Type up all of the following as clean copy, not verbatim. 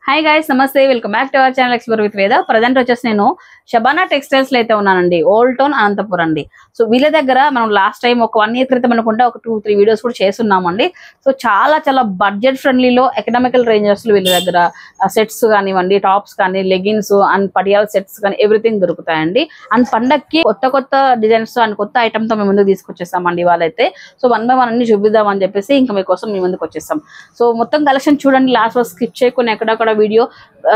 Hi guys, నమస్తే, welcome back to our channel explore with వేద. Present వచ్చేసి నేను షబానా టెక్స్టైల్స్ లో అయితే ఉన్నానండి, ఓల్డ్ టౌన్ అనంతపురం అండి. సో వీళ్ళ దగ్గర మనం లాస్ట్ టైం ఒక 1 year క్రితం అనుకుంటే ఒక 2-3 వీడియోస్ కూడా చేస్తున్నామండి. సో చాలా బడ్జెట్ ఫ్రెండ్లీలో ఎకనామికల్ రేంజెస్ లో వీళ్ళ దగ్గర సెట్స్ కానివ్వండి, టాప్స్ కానీ, లెగిన్స్ అండ్ పడియాల్ సెట్స్ కానీ ఎవ్రీథింగ్ దొరుకుతాయండి. అండ్ పండక్కి కొత్త డిజైన్స్ అండ్ కొత్త ఐటమ్ తో మేము ముందుకు తీసుకొచ్చేస్తామండి వాళ్ళైతే. సో 1 by 1 అన్ని చూపిద్దాం అని చెప్పేసి ఇంకా మీకోసం మీ ముందుకు వచ్చేస్తాం. సో మొత్తం కలెక్షన్ చూడండి, లాస్ట్ వరకు స్కిప్ చేయకుండా ఎక్కడక్కడ వీడియో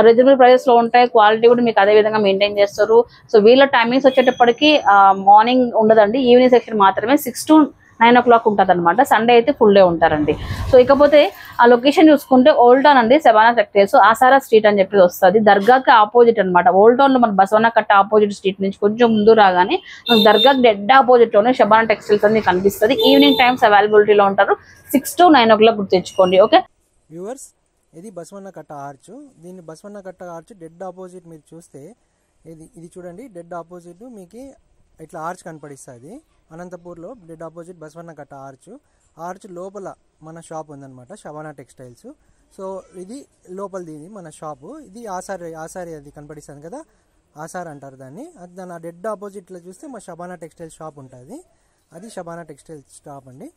రీజనబుల్ ప్రైసెస్ లో ఉంటాయి. క్వాలిటీ కూడా మీకు అదే విధంగా మెయింటైన్ చేస్తారు. సో వీళ్ళ టైమింగ్స్ వచ్చేటప్పటికి మార్నింగ్ ఉండదండి, ఈవినింగ్ సెక్షన్ మాత్రమే 6 to 9 o'clock ఉంటుంది అనమాట. సండే అయితే ఫుల్ డే ఉంటారండి. సో ఇకపోతే ఆ లొకేషన్ చూసుకుంటే ఓల్డ్ టౌన్ అండి, షబానా టెక్స్టైల్స్ ఆసారా స్ట్రీట్ అని చెప్పి వస్తుంది. దర్గాకి ఆపోజిట్ అనమాట. ఓల్డ్ టౌన్ లో మన బసవన్న కట్ట ఆపోజిట్ స్ట్రీట్ నుంచి కొంచెం ముందు రాగానే దర్గాకి డెడ్ ఆపోజిట్ లోనే షబానా టెక్స్టైల్స్ అని కనిపిస్తుంది. ఈవినింగ్ టైమ్స్ అవైలబిలిటీలో ఉంటారు. 6 to 9 o'clock గుర్తు తెచ్చుకోండి. ఓకే వ్యూవర్స్, ఇది బసవన్న కట్ట ఆర్చ్. దీన్ని బసవన్న కట్ట ఆర్చ్ డెడ్ ఆపోజిట్ మీరు చూస్తే ఇది చూడండి, డెడ్ ఆపోజిట్ మీకు ఇట్లా ఆర్చ్ కనపడిస్తుంది. అనంతపూర్లో డెడ్ ఆపోజిట్ బసవన్న కట్ట ఆర్చ్ లోపల మన షాప్ ఉందన్నమాట, షబానా టెక్స్టైల్స్. సో ఇది లోపలిది మన షాపు. ఇది ఆసారి అది కనపడిస్తుంది కదా, ఆసార్ అంటారు దాన్ని. అది దాని ఆ డెడ్ ఆపోజిట్లో చూస్తే మా షబానా టెక్స్టైల్ షాప్ ఉంటుంది. అది షబానా టెక్స్టైల్ షాప్ అండి.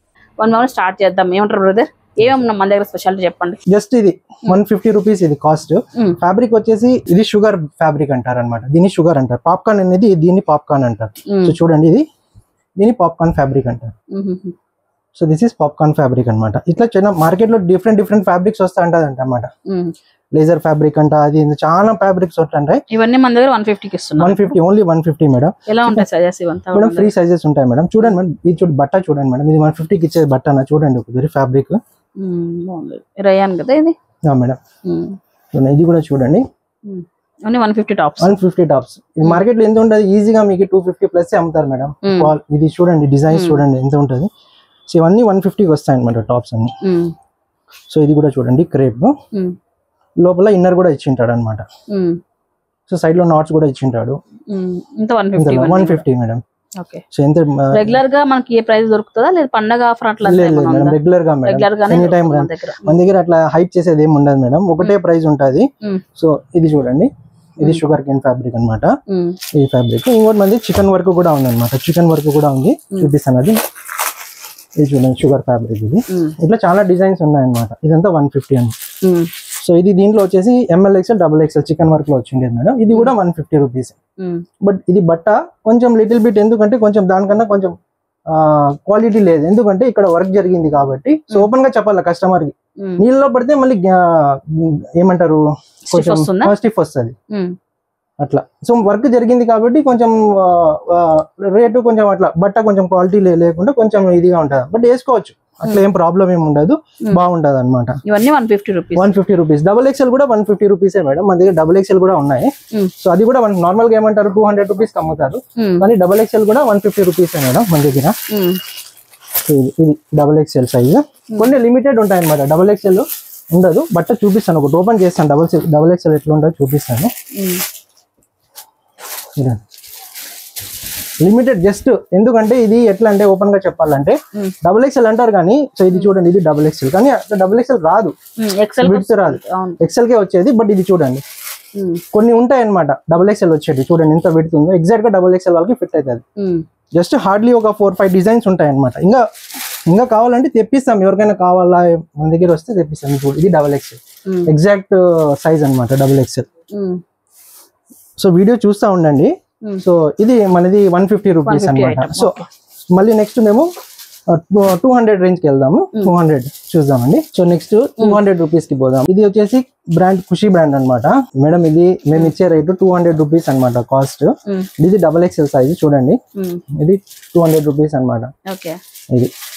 1 hour స్టార్ట్ చేద్దాం. ఏమంటారు బ్రదర్, ఏమన్నా మన దగ్గర స్పెషాలిటీ చెప్పండి. జస్ట్ ఇది 150 రూపీస్ ఇది కాస్ట్. ఫ్యాబ్రిక్ వచ్చేసి ఇది షుగర్ ఫ్యాబ్రిక్ అంటారు అనమాట. దీన్ని షుగర్ అంటారు. పాప్కార్న్ అనేది దీన్ని పాప్కార్న్ అంటారు. సో చూడండి, దీన్ని పాప్కార్న్ ఫ్యాబ్రిక్ అంటారు. So this is popcorn fabric అనమాట. ఇట్లా చిన్న మార్కెట్ లో డిఫరెంట్ ఫ్యాబ్రిక్స్ వస్తా ఉంటది అనమాట. లేజర్ ఫ్యాబ్రిక్ అంట, అది చాలా ఫ్యాబ్రిక్స్ వస్తుంటాయి. ఇవన్నీ మన దగ్గర 150కి ఇస్తున్నాం. 150, ఓన్లీ 150 మేడం. ఎలా ఉంటాయి సైజెస్ ఇవంతా? మేడం ఫ్రీ సైజెస్ ఉంటాయి మేడం. చూడండి మేడం, ఇది చూడండి బట్ట చూడండి మేడం, ఇది 150కి ఇచ్చే బట్ట చూడండి. ఒకసారి ఫ్యాబ్రిక్ రయాన్ కదా ఇది మేడం. ఇది కూడా చూడండి, 150 టాప్స్. 150 టాప్స్. ఇది మార్కెట్ లో ఎంత ఉంటుంది, ఈజీగా మీకు 250 ప్లస్ అమ్ముతారు మేడం. ఇది చూడండి, డిజైన్స్ చూడండి ఎంత ఉంటుంది. సో ఇవన్నీ 150కి వస్తాయి అనమాట టాప్స్ అన్ని. సో ఇది కూడా చూడండి, క్రేప్ లోపల ఇన్నర్ కూడా ఇచ్చింటాడు అనమాట. సో సైడ్ లో నాట్స్ కూడా ఇచ్చింటాడు. 150 మేడం. సో ఎంత రెగ్యులర్ గా మనకి ఏ ప్రైస్ దొరుకుతుందా లేదా పండగ ఆఫర్ అట్లా? రెగ్యులర్ గా మేడం, ఎనీ టైం మన దగ్గర అట్లా హైప్ చేసేది ఏమి ఉండదు మేడం, ఒకటే ప్రైస్ ఉంటుంది. సో ఇది చూడండి, ఇది షుగర్ కేన్ ఫ్యాబ్రిక్ అనమాట. ఈ ఫ్యాబ్రిక్ ఇంకోటి మంది చికెన్ వర్క్ కూడా ఉంది అనమాట. చికెన్ వర్క్ కూడా ఉంది, చూపిస్తాను. అది ఇది చూడండి, షుగర్ ఫ్యాబ్రిక్. ఇది ఇట్లా చాలా డిజైన్స్ ఉన్నాయి అనమాట. ఇదంతా 150 అని. సో ఇది దీంట్లో వచ్చేసి MLXL, XXL చికెన్ వర్క్ లో వచ్చింది మేడం. ఇది కూడా 150 రూపీస్. బట్ ఇది బట్ట కొంచెం లిటిల్ బిట్, ఎందుకంటే కొంచెం దానికన్నా కొంచెం క్వాలిటీ లేదు, ఎందుకంటే ఇక్కడ వర్క్ జరిగింది కాబట్టి. సో ఓపెన్ గా చెప్పాలి కస్టమర్ కి, నీళ్ళలో పడితే మళ్ళీ ఏమంటారు కొంచెం స్టిఫ్ వస్తుంది అట్లా. సో వర్క్ జరిగింది కాబట్టి కొంచెం రేటు కొంచెం అట్లా, బట్ట కొంచెం క్వాలిటీ లేకుండా కొంచెం ఇదిగా ఉంటుంది. బట్ వేసుకోవచ్చు, అట్లా ఏం ప్రాబ్లం ఏమి ఉండదు, బాగుంటది అనమాట. ఇవన్నీ 150 రూపీస్. XXL కూడా 150 రూపీసే మేడం. మన దగ్గర XXL కూడా ఉన్నాయి. సో అది కూడా నార్మల్ గా ఏమంటారు 200 రూపీస్ అమ్ముతారు, కానీ XXL కూడా 150 రూపీసే మేడం మన దగ్గర. ఇది XXL సైజ్. కొన్ని లిమిటెడ్ ఉంటాయి అనమాట, XXL ఉండదు. బట్ట చూపిస్తాను, ఒకటి ఓపెన్ చేస్తాను. XXL ఎట్లా ఉండదు చూపిస్తాను. లిమిటెడ్ జస్ట్, ఎందుకంటే ఇది ఎట్లా అంటే ఓపెన్ గా చెప్పాలంటే XXL అంటారు కానీ, సో ఇది చూడండి, ఇది XXL కానీ XXL రాదు, విడ్త్ రాదు, XL కే వచ్చేది. బట్ ఇది చూడండి, కొన్ని ఉంటాయి అనమాట XXL వచ్చేది. చూడండి ఎంత విడ్త్ ఉందో, ఎగ్జాక్ట్ గా XXL వాళ్ళకి ఫిట్ అవుతుంది. జస్ట్ హార్డ్లీ ఒక 4-5 డిజైన్స్ ఉంటాయి అనమాట. ఇంకా కావాలంటే తెప్పిస్తాం, ఎవరికైనా కావాలా మన దగ్గర వస్తే తెప్పిస్తాం. ఇది XXL ఎగ్జాక్ట్ సైజ్ అనమాట, XXL. సో వీడియో చూస్తూ ఉండండి. సో ఇది మనది 150 రూపీస్ అనమాట. సో మళ్ళీ నెక్స్ట్ మేము 200 రేంజ్ కి వెళ్దాము. 200 చూద్దామండి. సో నెక్స్ట్ 200 రూపీస్ కి పోదాం. ఇది వచ్చేసి బ్రాండ్ ఖుషి బ్రాండ్ అనమాట మేడం. ఇది మేము ఇచ్చే రేటు 200 రూపీస్ అనమాట కాస్ట్. ఇది XXL సైజ్ చూడండి, ఇది 200 రూపీస్ అనమాట.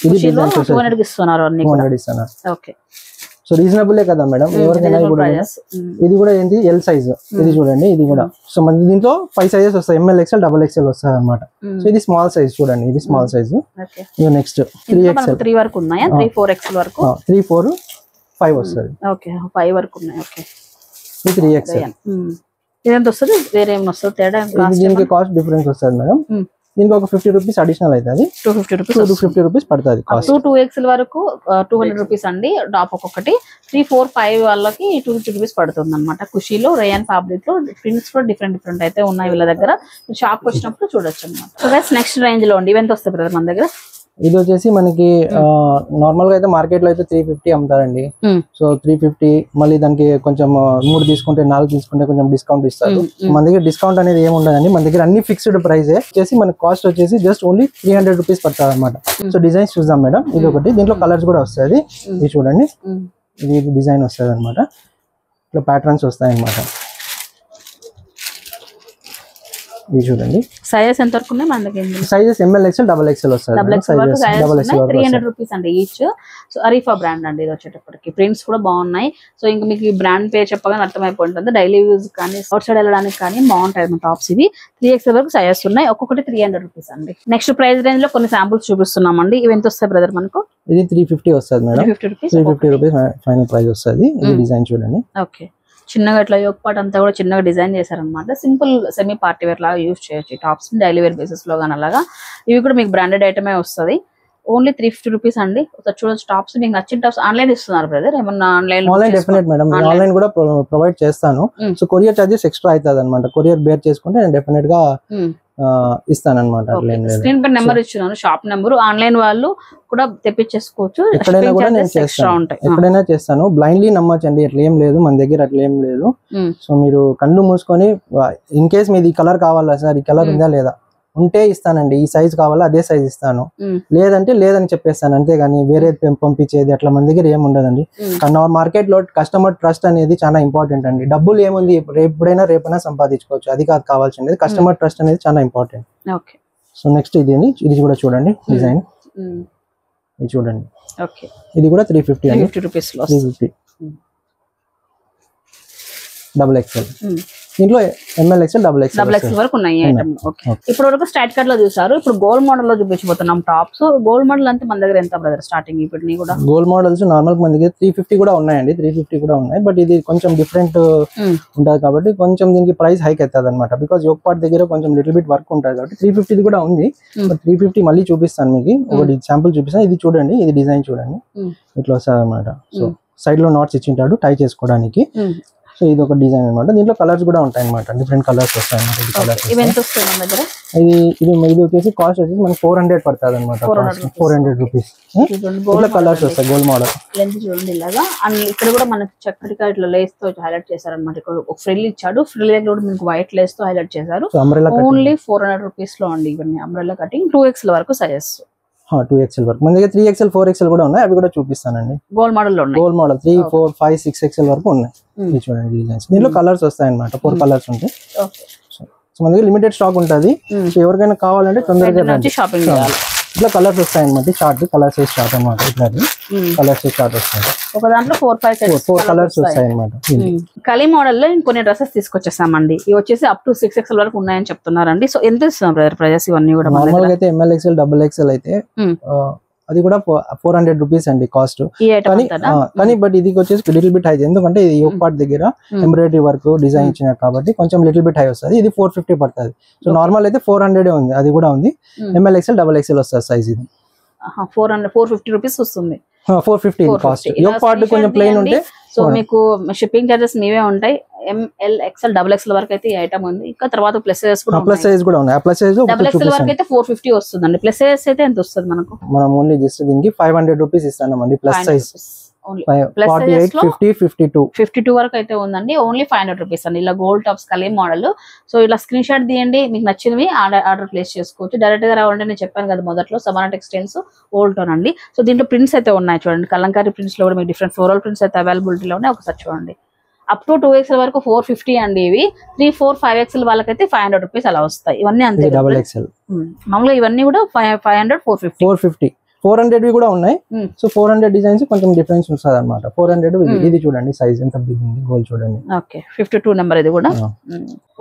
ఇది 200 ఇస్తున్నారు. సో రీజనబుల్ కదా మేడం, ఎవరికైనా. ఇది కూడా ఏంటి, ఎల్ సైజ్. ఇది చూడండి, ఇది కూడా. సో మన దీంట్లో 5 సైజెస్ వస్తాయి, MLXL, XXL వస్తాయి అనమాట. సో ఇది స్మాల్ సైజ్ చూడండి, ఇది స్మాల్ సైజ్. నెక్స్ట్ 3XL, 3 వరకు ఉన్నాయా? 3-4XL వరకు, 3-4-5 వస్తుంది. 5 వరకు ఉన్నాయి. ఇది 3XL. ఇదంతా వస్తుంది, వేరే ఏమైనా వస్తుంది తేడా? దీనికి కాస్ట్ డిఫరెన్స్ వస్తుంది మేడం. దీనికి ఒక 50 రూపీస్ అడిషనల్ అవుతుంది, 250 రూపీస్ పడుతుంది కాస్ట్. 2XL వరకు 200 రూపీస్ అండి టాప్ ఒక్కొక్కటి. 3, 4, 5 వాళ్ళకి 250 రూపీస్ పడుతుంది అనమాట. ఖుషీలో రేయన్ ఫ్యాబ్రిక్ లో ప్రింట్స్ కూడా డిఫరెంట్ అయితే ఉన్నాయి వీళ్ళ దగ్గర. షాప్ వచ్చినప్పుడు చూడొచ్చు అనమాట. సో గైస్ నెక్స్ట్ రేంజ్ లో అండి ఎంత వస్తాయి బ్రదర్ మన దగ్గర? ఇది వచ్చేసి మనకి నార్మల్ గా అయితే మార్కెట్ లో అయితే 350 అమ్ముతారండి. సో 350 మళ్ళీ దానికి కొంచెం 3 తీసుకుంటే 4 తీసుకుంటే కొంచెం డిస్కౌంట్ ఇస్తారు. మన దగ్గర డిస్కౌంట్ అనేది ఏమి ఉండదండి, మన దగ్గర అన్ని ఫిక్స్డ్ ప్రైస్ వచ్చేసి మన కాస్ట్ వచ్చేసి జస్ట్ ఓన్లీ 300 రూపీస్ పడుతుంది అనమాట. సో డిజైన్స్ చూద్దాం మేడం. ఇది ఒకటి, దీంట్లో కలర్స్ కూడా వస్తుంది. ఇది చూడండి, ఇది డిజైన్ వస్తుంది అనమాట. ఇట్లా ప్యాటర్న్స్ వస్తాయి అనమాట. ఇది చూడండి సైజెస్ ఎంత వరకు ఉన్నాయి మన దగ్గర? సైజెస్ ML XL XXL వస్తుంది. 300 రూపీస్ అండి ఈచ్. సో అరీఫా బ్రాండ్ అండి ఇది వచ్చేటప్పటికి. ప్రింట్స్ కూడా బాగున్నాయి. సో ఇంకా మీకు బ్రాండ్ పేరు చెప్పగానే అర్థమైపోతుంది. డైలీ యూజ్ కానీ అవుట్ సైడ్ వెళ్ళడానికి కానీ బాగుంటాయి మన టాప్స్. ఇవి 3XL వరకు సైజెస్ ఉన్నాయి, ఒక్కొక్కటి 300 రూపీస్ అండి. నెక్స్ట్ ప్రైస్ రేంజ్ లో కొన్ని శాంపుల్స్ చూపిస్తున్నామండి. ఇవి ఎంత వస్తాయి బ్రదర్ మనకు? ఇది 350 వస్తుంది మేడం. 350 రూపీస్ ఫైనల్ ప్రైస్ వస్తుంది. ఇది డిజైన్ చూడండి. ఓకే, చిన్నగా ఇట్లా యోక్ పార్ట్ అంతా కూడా చిన్నగా డిజైన్ చేశారనమాట. సింపుల్ సెమీ పార్టీ వేర్ లాగా యూజ్ చేయొచ్చు టాప్స్ డైలీ వేర్ బేసిస్ లో కానీ అలాగా. ఇవి కూడా మీకు బ్రాండెడ్ ఐటమే వస్తుంది. ఓన్లీ 350 రూపీస్ అండి. చూడొచ్చు టాప్స్. మీకు నచ్చిన టాప్స్ ఆన్లైన్ ఇస్తున్నారు బ్రదర్? ఏమన్నా ఆన్లైన్ డెఫినెట్ మేడం, ఆన్లైన్ కూడా ప్రొవైడ్ చేస్తాను. సో కొరియర్ చార్జెస్ ఎక్స్ట్రా అవుతుంది అనమాట. కొరియర్ బేర్ చేసుకుంటే నేను డెఫినెట్ గా ఇస్తానమాట. స్క్రీన్ పై నెంబర్ ఇచ్చినాను, షాప్ నెంబర్. ఆన్లైన్ వాళ్ళు కూడా తెప్పించేసుకోవచ్చు. ఎక్కడైనా కూడా నేను చేస్తాను, ఎక్కడైనా చేస్తాను. బ్లైండ్లీ నమ్మచ్చండి, అట్లా ఏం లేదు మన దగ్గర, అట్లా ఏం లేదు. సో మీరు కళ్ళు మూసుకొని ఇన్ కేస్ మీది ఈ కలర్ కావాలా సార్, ఈ కలర్ ఉందా లేదా, ఉంటే ఇస్తానండి. ఈ సైజ్ కావాలా అదే సైజ్ ఇస్తాను, లేదంటే లేదని చెప్పేస్తాను. అంతేగాని వేరే పంపించేది అట్లా మన దగ్గర ఏమి ఉండదండి. మార్కెట్ లో కస్టమర్ ట్రస్ట్ అనేది చాలా ఇంపార్టెంట్ అండి. డబ్బులు ఏముంది, రేపైనా సంపాదించుకోవచ్చు, అది కాదు కావాల్సింది. కస్టమర్ ట్రస్ట్ అనేది చాలా ఇంపార్టెంట్. సో నెక్స్ట్ ఇది కూడా చూడండి డిజైన్. ఇది చూడండి, ఇది కూడా 350 అండి. 350 XXL. దీంట్లో ML XL XXL వరకు ఉన్నాయి ఐటమ్. ఇప్పుడు వరకు స్ట్రైట్ కట్ లో చూసారు. ఇప్పుడు గోల్డ్ మోడల్ లో చూపించబోతున్నాం టాప్స్. గోల్డ్ మోడల్ అంటే మన దగ్గర ఎంత బ్రదర్ స్టార్టింగ్? ఇప్పుడు కూడా గోల్డ్ మోడల్స్ నార్మల్ మన దగ్గర 350 కూడా ఉన్నాయండి. 350 కూడా ఉన్నాయి, బట్ ఇది కొంచెం డిఫరెంట్ ఉంటుంది కాబట్టి కొంచెం దీనికి ప్రైస్ హైక్ అవుతుంది అనమాట. బికాస్ యోక్ పార్ట్ దగ్గర కొంచెం లిటిల్ బిట్ వర్క్ ఉంటుంది కాబట్టి 350 కూడా ఉంది. బట్ 350 మళ్ళీ చూపిస్తాను మీకు, ఒకటి శాంపుల్ చూపిస్తాను. ఇది చూడండి, ఇది డిజైన్ చూడండి, ఇట్లా వస్తుంది అనమాట. సో సైడ్ లో నాట్స్ ఇచ్చింటాడు టై చేసుకోవడానికి. సో ఇది ఒక డిజైన్ అనమాట. దీంట్లో కలర్స్ కూడా ఉంటాయి అనమాట, డిఫరెంట్ కలర్స్ వస్తాయి అన్నమాట. ఇది వచ్చేసి కాస్ట్ వచ్చేసి మనకి 400 పడుతుంది అనమాట. 400 రూపీస్. ఇట్లా కలర్స్ వస్తాయి గోల్డ్ మోడల్. చూడండి ఇలాగా. అండ్ ఇక్కడ కూడా మనకి చక్కటిగా ఇట్లా లేస్ తో హైలైట్ చేశారు అనమాట. ఇక్కడ ఒక ఫ్రిల్ ఇచ్చాడు, ఫ్రిల్ కూడా మీకు వైట్ లేస్ తో హైలైట్ చేశారు. ఓన్లీ 400 రూపీస్ లో అండి ఇవన్నీ. అంబ్రెల్లా కటింగ్ 2XL వరకు సైజెస్. 2XL వరకు మన దగ్గర 3XL 4XL కూడా ఉన్నాయి, అవి కూడా చూపిస్తానండి. గోల్డ్ మోడల్ 3, 4, 5, 6XL వరకు ఉన్నాయి. చూడండి డిజైన్స్. దీంట్లో కలర్స్ వస్తాయి అనమాట, 4 కలర్స్ ఉంటాయి. సో మన దగ్గర లిమిటెడ్ స్టాక్ ఉంటుంది. సో ఎవరికైనా కావాలంటే తొందరగా షాపింగ్ చేయాలి. ఇట్లా కలర్స్ వస్తాయి అనమాట. చార్ట్ కలర్ సైజ్ చార్ట్ అనమాట. ఇట్లా కలర్ సైజ్ చార్ట్ వస్తాయి. ఒక దాంట్లో 4 కలర్స్ వస్తాయి అనమాట. కలీ మోడల్ లో ఇంకొన్ని డ్రెస్సెస్ తీసుకొచ్చేసామండి. ఇవి వచ్చేసి అప్ టు 6XL వరకు ఉన్నాయని చెప్తున్నారండి. సో ఎంత ఇస్తున్నాం బ్రదర్ ప్రైజెస్ ఇవన్నీ కూడా? నార్మల్ గా అయితే ML XL XXL అయితే అది కూడా 400 రూపీస్ అండి కాస్ట్. కానీ బట్ ఇది వచ్చేసి లిటిల్ బిట్ హై, ఎందుకంటే ఇది యోక్ పార్ట్ దగ్గర ఎంబ్రాయిడరీ వర్క్ డిజైన్ ఇచ్చినారు కాబట్టి కొంచెం లిటిల్ బిట్ హై వస్తుంది. ఇది 450 పడుతుంది. సో నార్మల్ అయితే 400 ఉంది, అది కూడా ఉంది. ML XL XXL వస్తుంది సైజ్. ఇది 450 రూపీస్ వస్తుంది. 450 కాస్ట్. యోక్ పార్ట్ కొంచెం ప్లెయిన్ ఉంటే సో మీకు షిప్పింగ్ చార్జెస్ మీవే ఉంటాయి. ML XL XXL వరకు అయితే ఈ ఐటమ్ ఉంది. ఇంకా తర్వాత ప్లస్ సైజ్ కూడా ఉన్నాయి. ప్లస్ సైజ్ XXL వరకు అయితే 450 వస్తుందండి. ప్లస్ సైజ్ అయితే ఎంత వస్తుంది మనకు? మనం ఓన్లీ జస్ట్ దీనికి 500 రూపీస్ ఇస్తామండి. ప్లస్ సైజ్ 48, 50, 52 వరకు అయితే ఉందండి. ఓన్లీ 500 రూపీస్ అండి. ఇలా గోల్డ్ టాప్స్ కలీ మోడల్. సో ఇలా స్క్రీన్ షాట్ తీయండి, మీకు నచ్చినవి ఆర్డర్ ప్లేస్ చేసుకోవచ్చు. డైరెక్ట్ గా రావాలంటే నేను చెప్పాను కదా మొదట్లో, సమానా టెక్స్టైల్స్ ఓల్డ్ టౌన్ అండి. సో దీంట్లో ప్రింట్స్ అయితే ఉన్నాయి చూడండి. కలంకారీ ప్రింట్స్ లో కూడా మీకు డిఫరెంట్ ఫ్లోరల్ ప్రింట్స్ అయితే అవైలబిలిటీలో ఉన్నాయి. ఒకసారి చూడండి. అప్ టు 2XL వరకు 450 అండి. ఇవి 3, 4, 5XL వాళ్ళకైతే 500 రూపీస్ అలా వస్తాయి. ఇవన్నీ అంతే. మామూలుగా ఇవన్నీ కూడా 500, 450. 400 కూడా ఉన్నాయి. సో 400 డిజైన్స్ కొంచెం డిఫరెన్స్ వస్తుంది అనమాట. 400 ఇది చూడండి సైజ్ ఎంత బిగ్ ఉంది. గోల్ చూడండి. ఓకే, 52 నెంబర్ ఇది కూడా.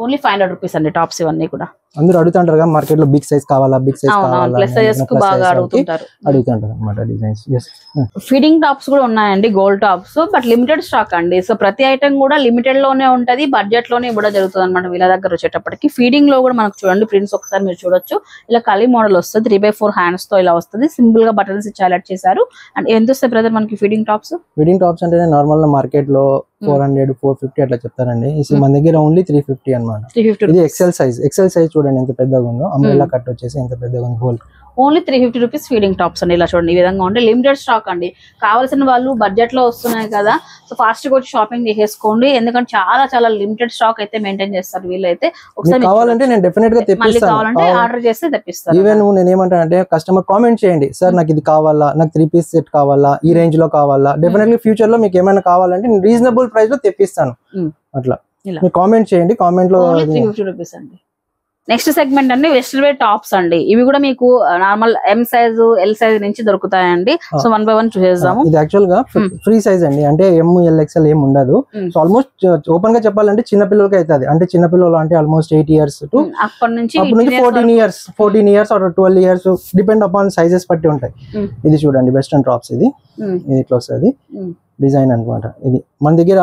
ఓన్లీ 500 రూపీస్ అండి టాప్స్ ఇవన్నీ కూడా. అందరూ అడుగుతుంటారు కదా మార్కెట్ లో బిగ్ సైజ్ కావాలా, బిగ్ సైజ్ కావాలా, ప్లస్ సైజెస్ కు బాగా అడుగుతుంటారు అన్నమాట డిజైన్స్. ఫీడింగ్ టాప్స్ కూడా ఉన్నాయండి, gold tops, but limited stock అండి. సో ప్రతి ఐటమ్ కూడా లిమిటెడ్ లోనే ఉంటది, బడ్జెట్ లోనే ఇవ్వడం జరుగుతుంది అనమాట వీళ్ళ దగ్గర వచ్చేటప్పటికి. ఫీడింగ్ లో కూడా మనకు చూడండి ప్రింట్స్ ఒకసారి మీరు చూడొచ్చు, ఇలా కలీ మోడల్ వస్తుంది, 3/4 హ్యాండ్స్ తో ఇలా వస్తుంది, సింపుల్ గా బటన్స్ ఇచ్చి హైలైట్ చేశారు. అండ్ ఎంత వస్తాయి బ్రదర్ మనకి ఫీడింగ్ టాప్స్? ఫీడింగ్ టాప్స్ అంటే నార్మల్ గా మార్కెట్ లో 400 450 అట్లా చెప్తారండి. మన దగ్గర ఓన్లీ 350 అన్నమాట. ఇది ఎక్సెల్ సైజ్ చూడండి ఎంత పెద్దగా ఉందో, అంబ్రెల్లా కట్ వచ్చేసి ఎంత పెద్దగా ఉంది whole. Only 350 rupees feeding tops అండి. ఇలా చూడండి ఈ విధంగా ఉంటే లిమిటెడ్ స్టాక్ అండి. కావాల్సిన వాళ్ళు బడ్జెట్ లో వస్తున్నాయి కదా, సో ఫాస్ట్ గా వచ్చి షాపింగ్ చేసేసుకోండి, ఎందుకంటే చాలా చాలా లిమిటెడ్ స్టాక్ అయితే మెయింటైన్ చేస్తారు వీళ్ళైతే. ఒకసారి కావాలంటే నేను డెఫినెట్ గా తెప్పిస్తాను, కావాలంటే ఆర్డర్ చేస్తే తెప్పిస్తాను. ఈవెన్ నేను ఏమంటానంటే కస్టమర్ కామెంట్ చేయండి, సార్ నాకు ఇది కావాలా, నాకు 3 పీస్ సెట్ కావాలా, ఈ రేంజ్ లో కావాలా, డెఫినెట్లీ ఫ్యూచర్ లో మీకు ఏమైనా కావాలంటే నేను రీజనబుల్ ప్రైస్ లో తెప్పిస్తాను. అట్లా మీరు కామెంట్ చేయండి, కామెంట్ లో 350 రూపీస్ అండి. నెక్స్ట్ సెగ్మెంట్ అండి వెస్టర్న్ వేర్ టాప్స్ అండి. ఇవి కూడా మీకు normal M size L size నుంచి దొరుకుతాయండి. సో 1 by 1 చూసేద్దాము. ఇది యాక్చువల్ గా ఫ్రీ సైజ్ అండి, అంటే ML XL ఏం ఉండదు. సో ఆల్మోస్ట్ ఓపెన్ గా చెప్పాలంటే చిన్న పిల్లలకి అవుతుంది, అంటే చిన్న పిల్లలు అంటే ఆల్మోస్ట్ 8 years టు అప్పటి నుంచి 14 years or 12 years depend upon sizes బట్టి ఉంటాయి. ఇది చూడండి వెస్టర్న్ టాప్స్, ఇది ఇట్లా వస్తుంది డిజైన్ అన్నమాట. ఇది మన దగ్గర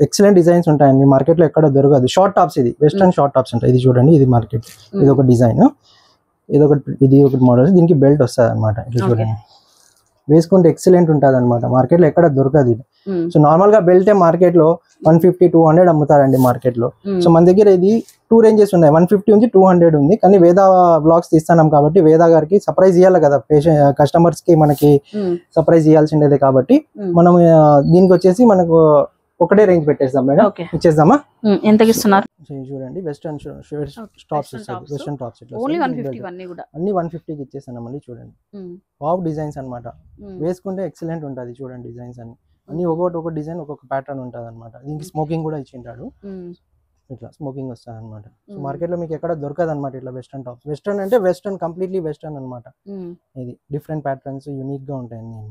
ఎక్సలెంట్ డిజైన్స్ ఉంటాయండి, మార్కెట్ లో ఎక్కడ దొరకదు. షార్ట్ టాప్స్, ఇది వెస్టర్న్ షార్ట్ టాప్స్ ఉంటాయి. ఇది చూడండి, ఇది మార్కెట్, ఇది ఒక డిజైన్, ఇది ఒకటి మోడల్, దీనికి బెల్ట్ వస్తుంది అనమాట. ఇది చూడండి వేసుకుంటే ఎక్సలెంట్ ఉంటుంది అనమాట, మార్కెట్ లో ఎక్కడ దొరకదు ఇది. సో నార్మల్ గా బెల్ట్ మార్కెట్ లో 150 200 అమ్ముతారండి మార్కెట్ లో. సో మన దగ్గర ఇది 2 ranges ఉన్నాయి, 150 ఉంది, 200 ఉంది. కానీ వేదా బ్లాగ్స్ తీస్తున్నాం కాబట్టి వేదా గారికి సర్ప్రైజ్ ఇవ్వాలి కదా, కస్టమర్స్ కి మనకి సర్ప్రైజ్ ఇవ్వాల్సిండేదే కాబట్టి మనం దీనికి వచ్చేసి మనకు ఒకటే రేంజ్ పెట్టేస్తాం మేడం, ఇచ్చేద్దామా? ఎంతకి ఇస్తున్నారు చూడండి, వెస్టర్న్ టాప్స్, వెస్టర్న్ టాప్స్ అన్ని 150కి ఇచ్చేస్తాను మళ్ళీ. చూడండి వావ్ డిజైన్స్ అన్నమాట, వేసుకుంటే ఎక్సలెంట్ ఉంటుంది. చూడండి డిజైన్స్ అన్ని ఒక్కొక్క డిజైన్ ఒక్కొక్క ప్యాటర్న్ ఉంటుంది అనమాట. దీనికి స్మోకింగ్ కూడా ఇచ్చింటాడు, ఇట్లా స్మోకింగ్ వస్తుంది అనమాట. సో మార్కెట్ లో మీకు ఎక్కడ దొరకదు అనమాట ఇట్లా వెస్టర్న్ టాప్స్. వెస్టర్న్ అంటే వెస్టర్న్, కంప్లీట్లీ వెస్టర్న్ అనమాట. ఇది డిఫరెంట్ ప్యాటర్న్స్ యూనిక్ గా ఉంటాయి అన్ని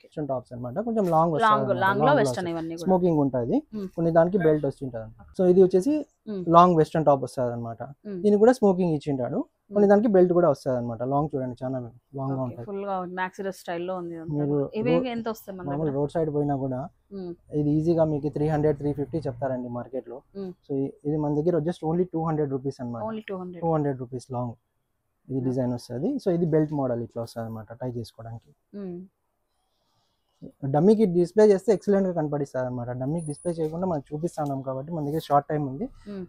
వెస్టర్న్ టాప్స్ అనమాట. కొంచెం లాంగ్ వస్తుంది, స్మోకింగ్ ఉంటుంది, కొన్ని దానికి బెల్ట్ వస్తుంటది. సో ఇది వచ్చేసి లాంగ్ వెస్టర్న్ టాప్ వస్తుంది అనమాట. దీనికి కూడా స్మోకింగ్ ఇచ్చింటాడు, కొన్ని దానికి బెల్ట్ కూడా వస్తుంది అనమాట. లాంగ్ చూడండి చాలా లాంగ్ గా ఉంటుంది, మీరు రోడ్ సైడ్ పోయినా కూడా ఇది ఈజీగా మీకు 300 350 చెప్తారండి మార్కెట్ లో. సో ఇది మన దగ్గర జస్ట్ ఓన్లీ 200 రూపీస్ అనమాట, 200 రూపీస్ లాంగ్ ఇది డిజైన్ వస్తుంది. సో ఇది బెల్ట్ మోడల్ ఇట్లా వస్తుంది అనమాట, టై చేసుకోవడానికి. డమ్మీకి డిస్ప్లే చేస్తే ఎక్సలెంట్ గా కనపడిస్తుంది అనమాట. డమ్మీకి డిస్ప్లే చేయకుండా మనం చూపిస్తున్నాం కాబట్టి మన దగ్గర షార్ట్ టైం ఉంది.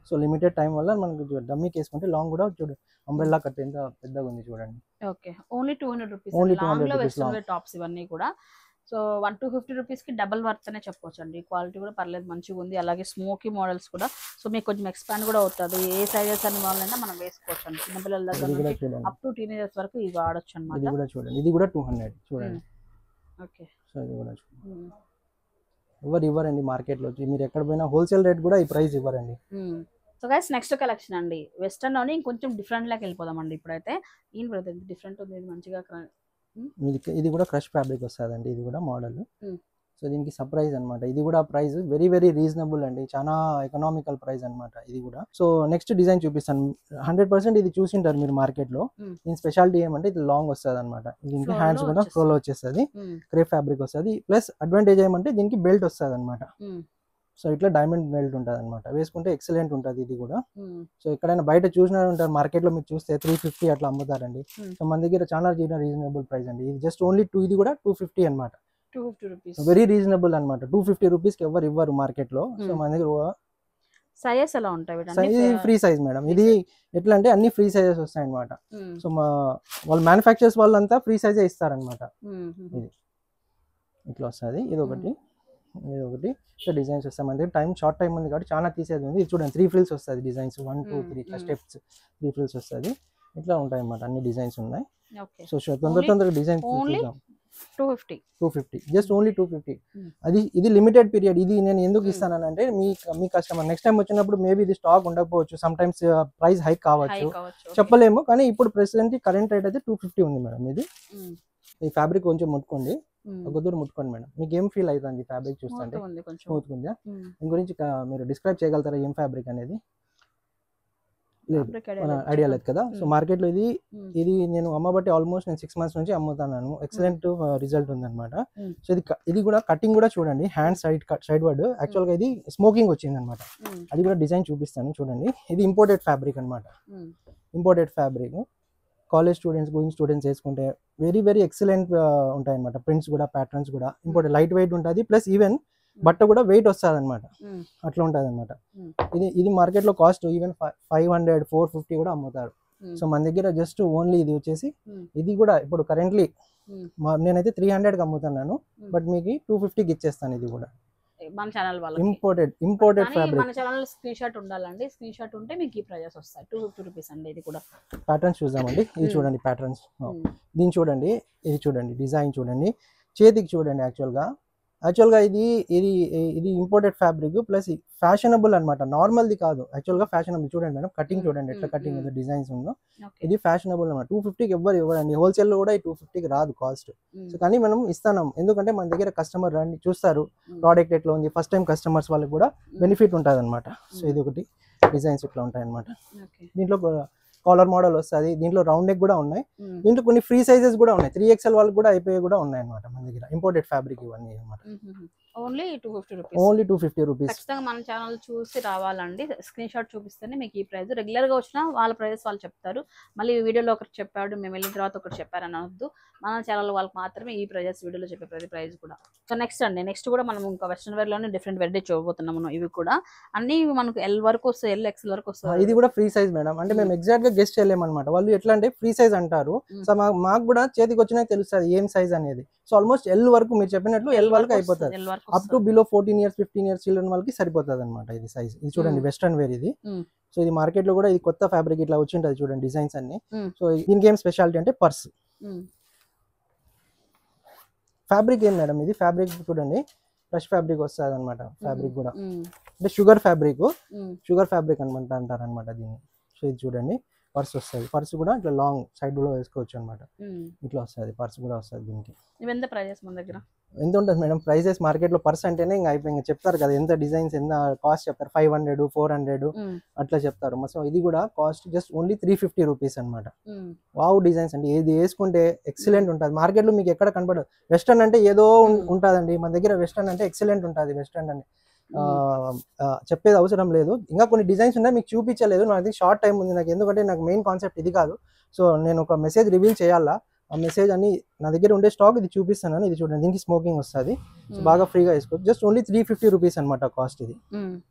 సో లిమిటెడ్ టైం వల్ల మనకు డమ్మీకి వేసుకుంటే లాంగ్ కూడా చూడు అంబ్రెల్లా కట్ ఎంత పెద్దగా ఉంది చూడండి. ఓన్లీ 200 రూపీస్ టాప్స్ ఇవన్నీ కూడా. సో 150 రూపీస్ కి డబల్ వర్త్ అనే చెప్పొచ్చు అండి. క్వాలిటీ కూడా పర్లేదు, మంచిగా ఉంది. అలాగే స్మోకీ మోడల్స్ కూడా, సో మీకు కొంచెం ఎక్స్పాండ్ కూడా అవుతుంది. ఏ సైజెస్ అని వాళ్ళైనా మనం వేసుకోవచ్చు అండి. చిన్నపిల్లల దగ్గర అప్ టు టీనేజర్స్ వరకు ఇవి వాడొచ్చు అనమాట. ఇది కూడా చూడండి, ఇది కూడా 200 చూడండి. ఓకే, సో ఇది కూడా ఎవరు ఇవ్వరండి మార్కెట్ లో, మీరు ఎక్కడ పోయినా హోల్సేల్ రేట్ కూడా ఈ ప్రైస్ ఇవ్వరండి. సో గైస్ నెక్స్ట్ కలెక్షన్ అండి వెస్టర్న్ లోని ఇంకొంచెం డిఫరెంట్ లాగా వెళ్ళిపోదాం అండి. ఇప్పుడైతే డిఫరెంట్ ఉంది, మంచిగా ఇది కూడా క్రష్ ఫ్యాబ్రిక్ వస్తుందండి. ఇది కూడా మోడల్. సో దీనికి సర్ప్రైజ్ అనమాట. ఇది కూడా ప్రైస్ వెరీ వెరీ రీజనబుల్ అండి, చాలా ఎకనామికల్ ప్రైస్ అనమాట ఇది కూడా. సో నెక్స్ట్ డిజైన్ చూపిస్తాను. 100% ఇది చూసింటారు మీరు మార్కెట్ లో. దీని స్పెషాలిటీ ఏమంటే ఇది లాంగ్ వస్తుంది అనమాట. దీనికి హ్యాండ్స్ కూడా ఫ్లోలో వచ్చేస్తుంది, క్రేప్ ఫ్యాబ్రిక్ వస్తుంది. ప్లస్ అడ్వాంటేజ్ ఏమంటే దీనికి బెల్ట్ వస్తుంది అనమాట. సో ఇట్లా డైమండ్ బెల్ట్ ఉంటుంది అనమాట, వేసుకుంటే ఎక్సలెంట్ ఉంటుంది ఇది కూడా. సో ఎక్కడైనా బయట చూసినా ఉంటారు మార్కెట్ లో, మీరు చూస్తే 350 అట్లా అమ్ముతారండి. సో మన దగ్గర చాలా రీజనబుల్ ప్రైస్ అండి. ఇది జస్ట్ ఓన్లీ ఇది కూడా 250 అనమాట, 250 రూపీస్, వెరీ రీజనబుల్ అనమాట. 250 రూపీస్ కి ఎవరు ఇవ్వరు మార్కెట్ లో. సో మన దగ్గర సైజెస్ ఎలా ఉంటాయి? Size free size madam. ఇది ఎట్లా అంటే అన్ని ఫ్రీ సైజెస్ వస్తాయి అనమాట. సో వాళ్ళు మ్యానుఫ్యాక్చర్స్ వాళ్ళంతా ఫ్రీ సైజే ఇస్తారనమాట. ఇది ఇట్లా వస్తుంది. ఇది ఒకటి సో డిజైన్స్ వస్తాయి. మన దగ్గర టైం షార్ట్ టైం ఉంది కాబట్టి చాలా తీసేది ఉంది. ఇది చూడండి 3 frills వస్తుంది డిజైన్స్, 1 2 3 ఇట్లా స్టెప్స్ 3 frills వస్తుంది. ఇట్లా ఉంటాయి అన్నమాట, అన్ని డిజైన్స్ ఉన్నాయి. సో తొందరగా డిజైన్ 250 జస్ట్ ఓన్లీ 250. అది ఇది లిమిటెడ్ పీరియడ్. ఇది నేను ఎందుకు ఇస్తానంటే మీ కస్టమర్ నెక్స్ట్ టైం వచ్చినప్పుడు మేబీ ఇది స్టాక్ ఉండకపోవచ్చు, సమ్ టైమ్స్ ప్రైస్ హైక్ కావచ్చు, చెప్పలేము. కానీ ఇప్పుడు ప్రెసెంట్ కరెంట్ రేట్ అయితే 250 ఉంది మేడం. ఇది ఈ ఫ్యాబ్రిక్ కొంచెం ముట్టుకోండి, ఒక దూరం ముట్టుకోండి మేడం. మీకు ఏం ఫీల్ అవుతుంది ఫ్యాబ్రిక్ చూస్తుంటే? స్మూత్ ఉందా? దీని గురించి మీరు డిస్క్రైబ్ చేయగలుగుతారా ఏం ఫ్యాబ్రిక్ అనేది? ఐడియా లేదు కదా. సో మార్కెట్ లో ఇది నేను అమ్మబట్టి ఆల్మోస్ట్ నేను 6 months నుంచి అమ్ముతాను. ఎక్సలెంట్ రిజల్ట్ ఉందన్నమాట. సో ఇది కూడా కటింగ్ కూడా చూడండి, హ్యాండ్ సైడ్ వర్డ్. యాక్చువల్ గా ఇది స్మోకింగ్ వచ్చింది అనమాట. అది కూడా డిజైన్ చూపిస్తాను చూడండి. ఇది ఇంపోర్టెడ్ ఫ్యాబ్రిక్ అనమాట. Imported fabric college students, going students వేసుకుంటే వెరీ వెరీ ఎక్సలెంట్ ఉంటాయి అనమాట. ప్రింట్స్ కూడా, ప్యాటర్న్స్ కూడా ఇంపోర్టెడ్, లైట్ వెయిట్ ఉంటుంది. ప్లస్ ఈవెన్ బట్ట కూడా వెయిట్ వస్తుంది అనమాట. అట్లా ఉంటుంది అనమాట. ఇది మార్కెట్ లో కాస్ట్ ఈవెన్ 500, 450 కూడా అమ్ముతారు. సో మన దగ్గర జస్ట్ ఓన్లీ ఇది వచ్చేసి, ఇది కూడా ఇప్పుడు కరెంట్లీ నేనైతే 300కి అమ్ముతున్నాను. బట్ మీకు 250కి ఇచ్చేస్తాను. ఇది కూడా మన ఛానల్ వాళ్ళకి ఇంపోర్టెడ్ ఫ్యాబ్రిక్. మన ఛానల్ స్క్రీన్ షాట్ ఉండాలండి. స్క్రీన్ షాట్ ఉంటే మీకు ఈ ప్రైజెస్ వస్తాయి. 250 రూపీస్ అండి. ఇది కూడా ప్యాటర్న్స్ చూద్దామండి. ఇది చూడండి ప్యాటర్న్స్. దీన్ని చూడండి, ఇది చూడండి, డిజైన్ చూడండి, చేతికి చూడండి. యాక్చువల్గా ఇది ఇంపోర్టెడ్ ఫ్యాబ్రిక్ ప్లస్ ఫ్యాషనబుల్ అనమాట. నార్మల్ది కాదు, యాక్చువల్గా ఫ్యాషనబుల్. చూడండి మేడం, కటింగ్ చూడండి ఎట్లా కటింగ్ డిజైన్స్ ఉందో. ఇది ఫ్యాషనబుల్ అనమాట. 250కి ఇవ్వరండి. హోల్సేల్ లో కూడా ఈ 250కి రాదు కాస్ట్. సో కానీ మనం ఇస్తున్నాం, ఎందుకంటే మన దగ్గర కస్టమర్ రండి చూస్తారు ప్రోడక్ట్ ఎట్లా ఉంది. ఫస్ట్ టైం కస్టమర్స్ వాళ్ళకి కూడా బెనిఫిట్ ఉంటుంది అనమాట. సో ఇది ఒకటి డిజైన్స్ ఇట్లా ఉంటాయి అనమాట. దీంట్లో కాలర్ మోడల్ వస్తుంది. దీంట్లో రౌండ్ నెక్ కూడా ఉన్నాయి. దీంట్లో కొన్ని ఫ్రీ సైజెస్ కూడా ఉన్నాయి. 3XL వాళ్ళకి కూడా అయిపోయి కూడా ఉన్నాయి అనమాట మన దగ్గర. ఇంపోర్టెడ్ ఫ్యాబ్రిక్ ఇవన్నీ అనమాట. Only 250 rupees. Only 250 rupees. ఖచ్చితంగా మన ఛానల్ చూసి రావాలండి. స్క్రీన్ షాట్ చూపిస్తేనే మీకు ఈ ప్రైస్. రెగ్యులర్ గా వచ్చినా వాళ్ళ ప్రైజెస్ వాళ్ళు చెప్తారు. మళ్ళీ వీడియోలో ఒకటి చెప్పాడు, మేము వెళ్ళిన తర్వాత ఒకటి చెప్పారని అనొద్దు. మన ఛానల్ వాళ్ళకి మాత్రమే ఈ ప్రైజెస్ వీడియోలో చెప్పే ప్రతి ప్రైస్ కూడా. సో నెక్స్ట్ కూడా మనం ఇంకా వెస్ట్రన్ వేర్ లోనే డిఫరెంట్ వెరైటీ చూడబోతున్నాము. ఇవి కూడా అన్ని మనకు L వరకు వస్తాయి, XL వరకు వస్తాయి. ఇది కూడా ఫ్రీ సైజ్ మేడం. అంటే మేము ఎగ్జాక్ట్ గా గెస్ట్ చేయలేమన్నమాట. వాళ్ళు ఎట్లా అంటే ఫ్రీ సైజ్ అంటారు. సో మాకు కూడా చేతికి వచ్చినా తెలుస్తుంది ఏం సైజ్ అనేది. సో ఆల్మోస్ట్ L వరకు మీరు చెప్పినట్లు L వరకు అయిపోతుంది. Up to below 14 years 15 years children వాళ్ళకి సరిపోతుంది అనమాట ఇది సైజ్. ఇది చూడండి వెస్ట్రన్ వేర్ ఇది. సో ఇది మార్కెట్ లో కూడా ఇది కొత్త ఫ్యాబ్రిక్ ఇట్లా వచ్చి ఉంటుంది చూడండి డిజైన్స్ అన్ని. సో దీనికి ఏం స్పెషాలిటీ అంటే పర్స్ ఫ్యాబ్రిక్ ఏం మేడం, ఇది ఫ్యాబ్రిక్ చూడండి ఫ్రెష్ ఫ్యాబ్రిక్ వస్తుంది అనమాట. ఫ్యాబ్రిక్ కూడా అంటే షుగర్ ఫ్యాబ్రిక్ అనమాట అంటారు అనమాట దీన్ని. సో ఇది చూడండి పర్స్ వస్తుంది. పర్స్ కూడా ఇట్లా లాంగ్ సైడ్ లో వేసుకోవచ్చు అనమాట. ఇట్లా వస్తుంది పర్స్ కూడా వస్తుంది దీనికి. ఎంత ప్రైజెస్ మన దగ్గర ఎంత ఉంటుంది మేడం ప్రైజెస్ మార్కెట్ లో? పర్స్ అంటేనే ఇంకా అయిపోయి చెప్తారు కదా ఎంత డిజైన్స్ ఎంత కాస్ట్ చెప్తారు. 500, 400 అట్లా చెప్తారు. సో ఇది కూడా కాస్ట్ జస్ట్ ఓన్లీ 350 రూపీస్ అనమాట. వావ్ డిజైన్స్ అంటే ఏది వేసుకుంటే ఎక్సలెంట్ ఉంటుంది. మార్కెట్ లో మీకు ఎక్కడ కనపడదు. వెస్టర్న్ అంటే ఏదో ఉంటుందండి, మన దగ్గర వెస్టర్న్ అంటే ఎక్సలెంట్ ఉంటుంది. వెస్టర్న్ అంటే చెప్పేది అవసరం లేదు. ఇంకా కొన్ని డిజైన్స్ ఉన్నాయి మీకు చూపించలేదు, నాకు షార్ట్ టైం ఉంది నాకు. ఎందుకంటే నాకు మెయిన్ కాన్సెప్ట్ ఇది కాదు. సో నేను ఒక మెసేజ్ రివీల్ చేయాలా, ఆ మెసేజ్ అని నా దగ్గర ఉండే స్టాక్ ఇది చూపిస్తాను. ఇది చూడండి, దీనికి స్మోకింగ్ వస్తుంది. సో బాగా ఫ్రీగా వేసుకోవచ్చు. జస్ట్ ఓన్లీ 350 రూపీస్ అనమాట కాస్ట్. ఇది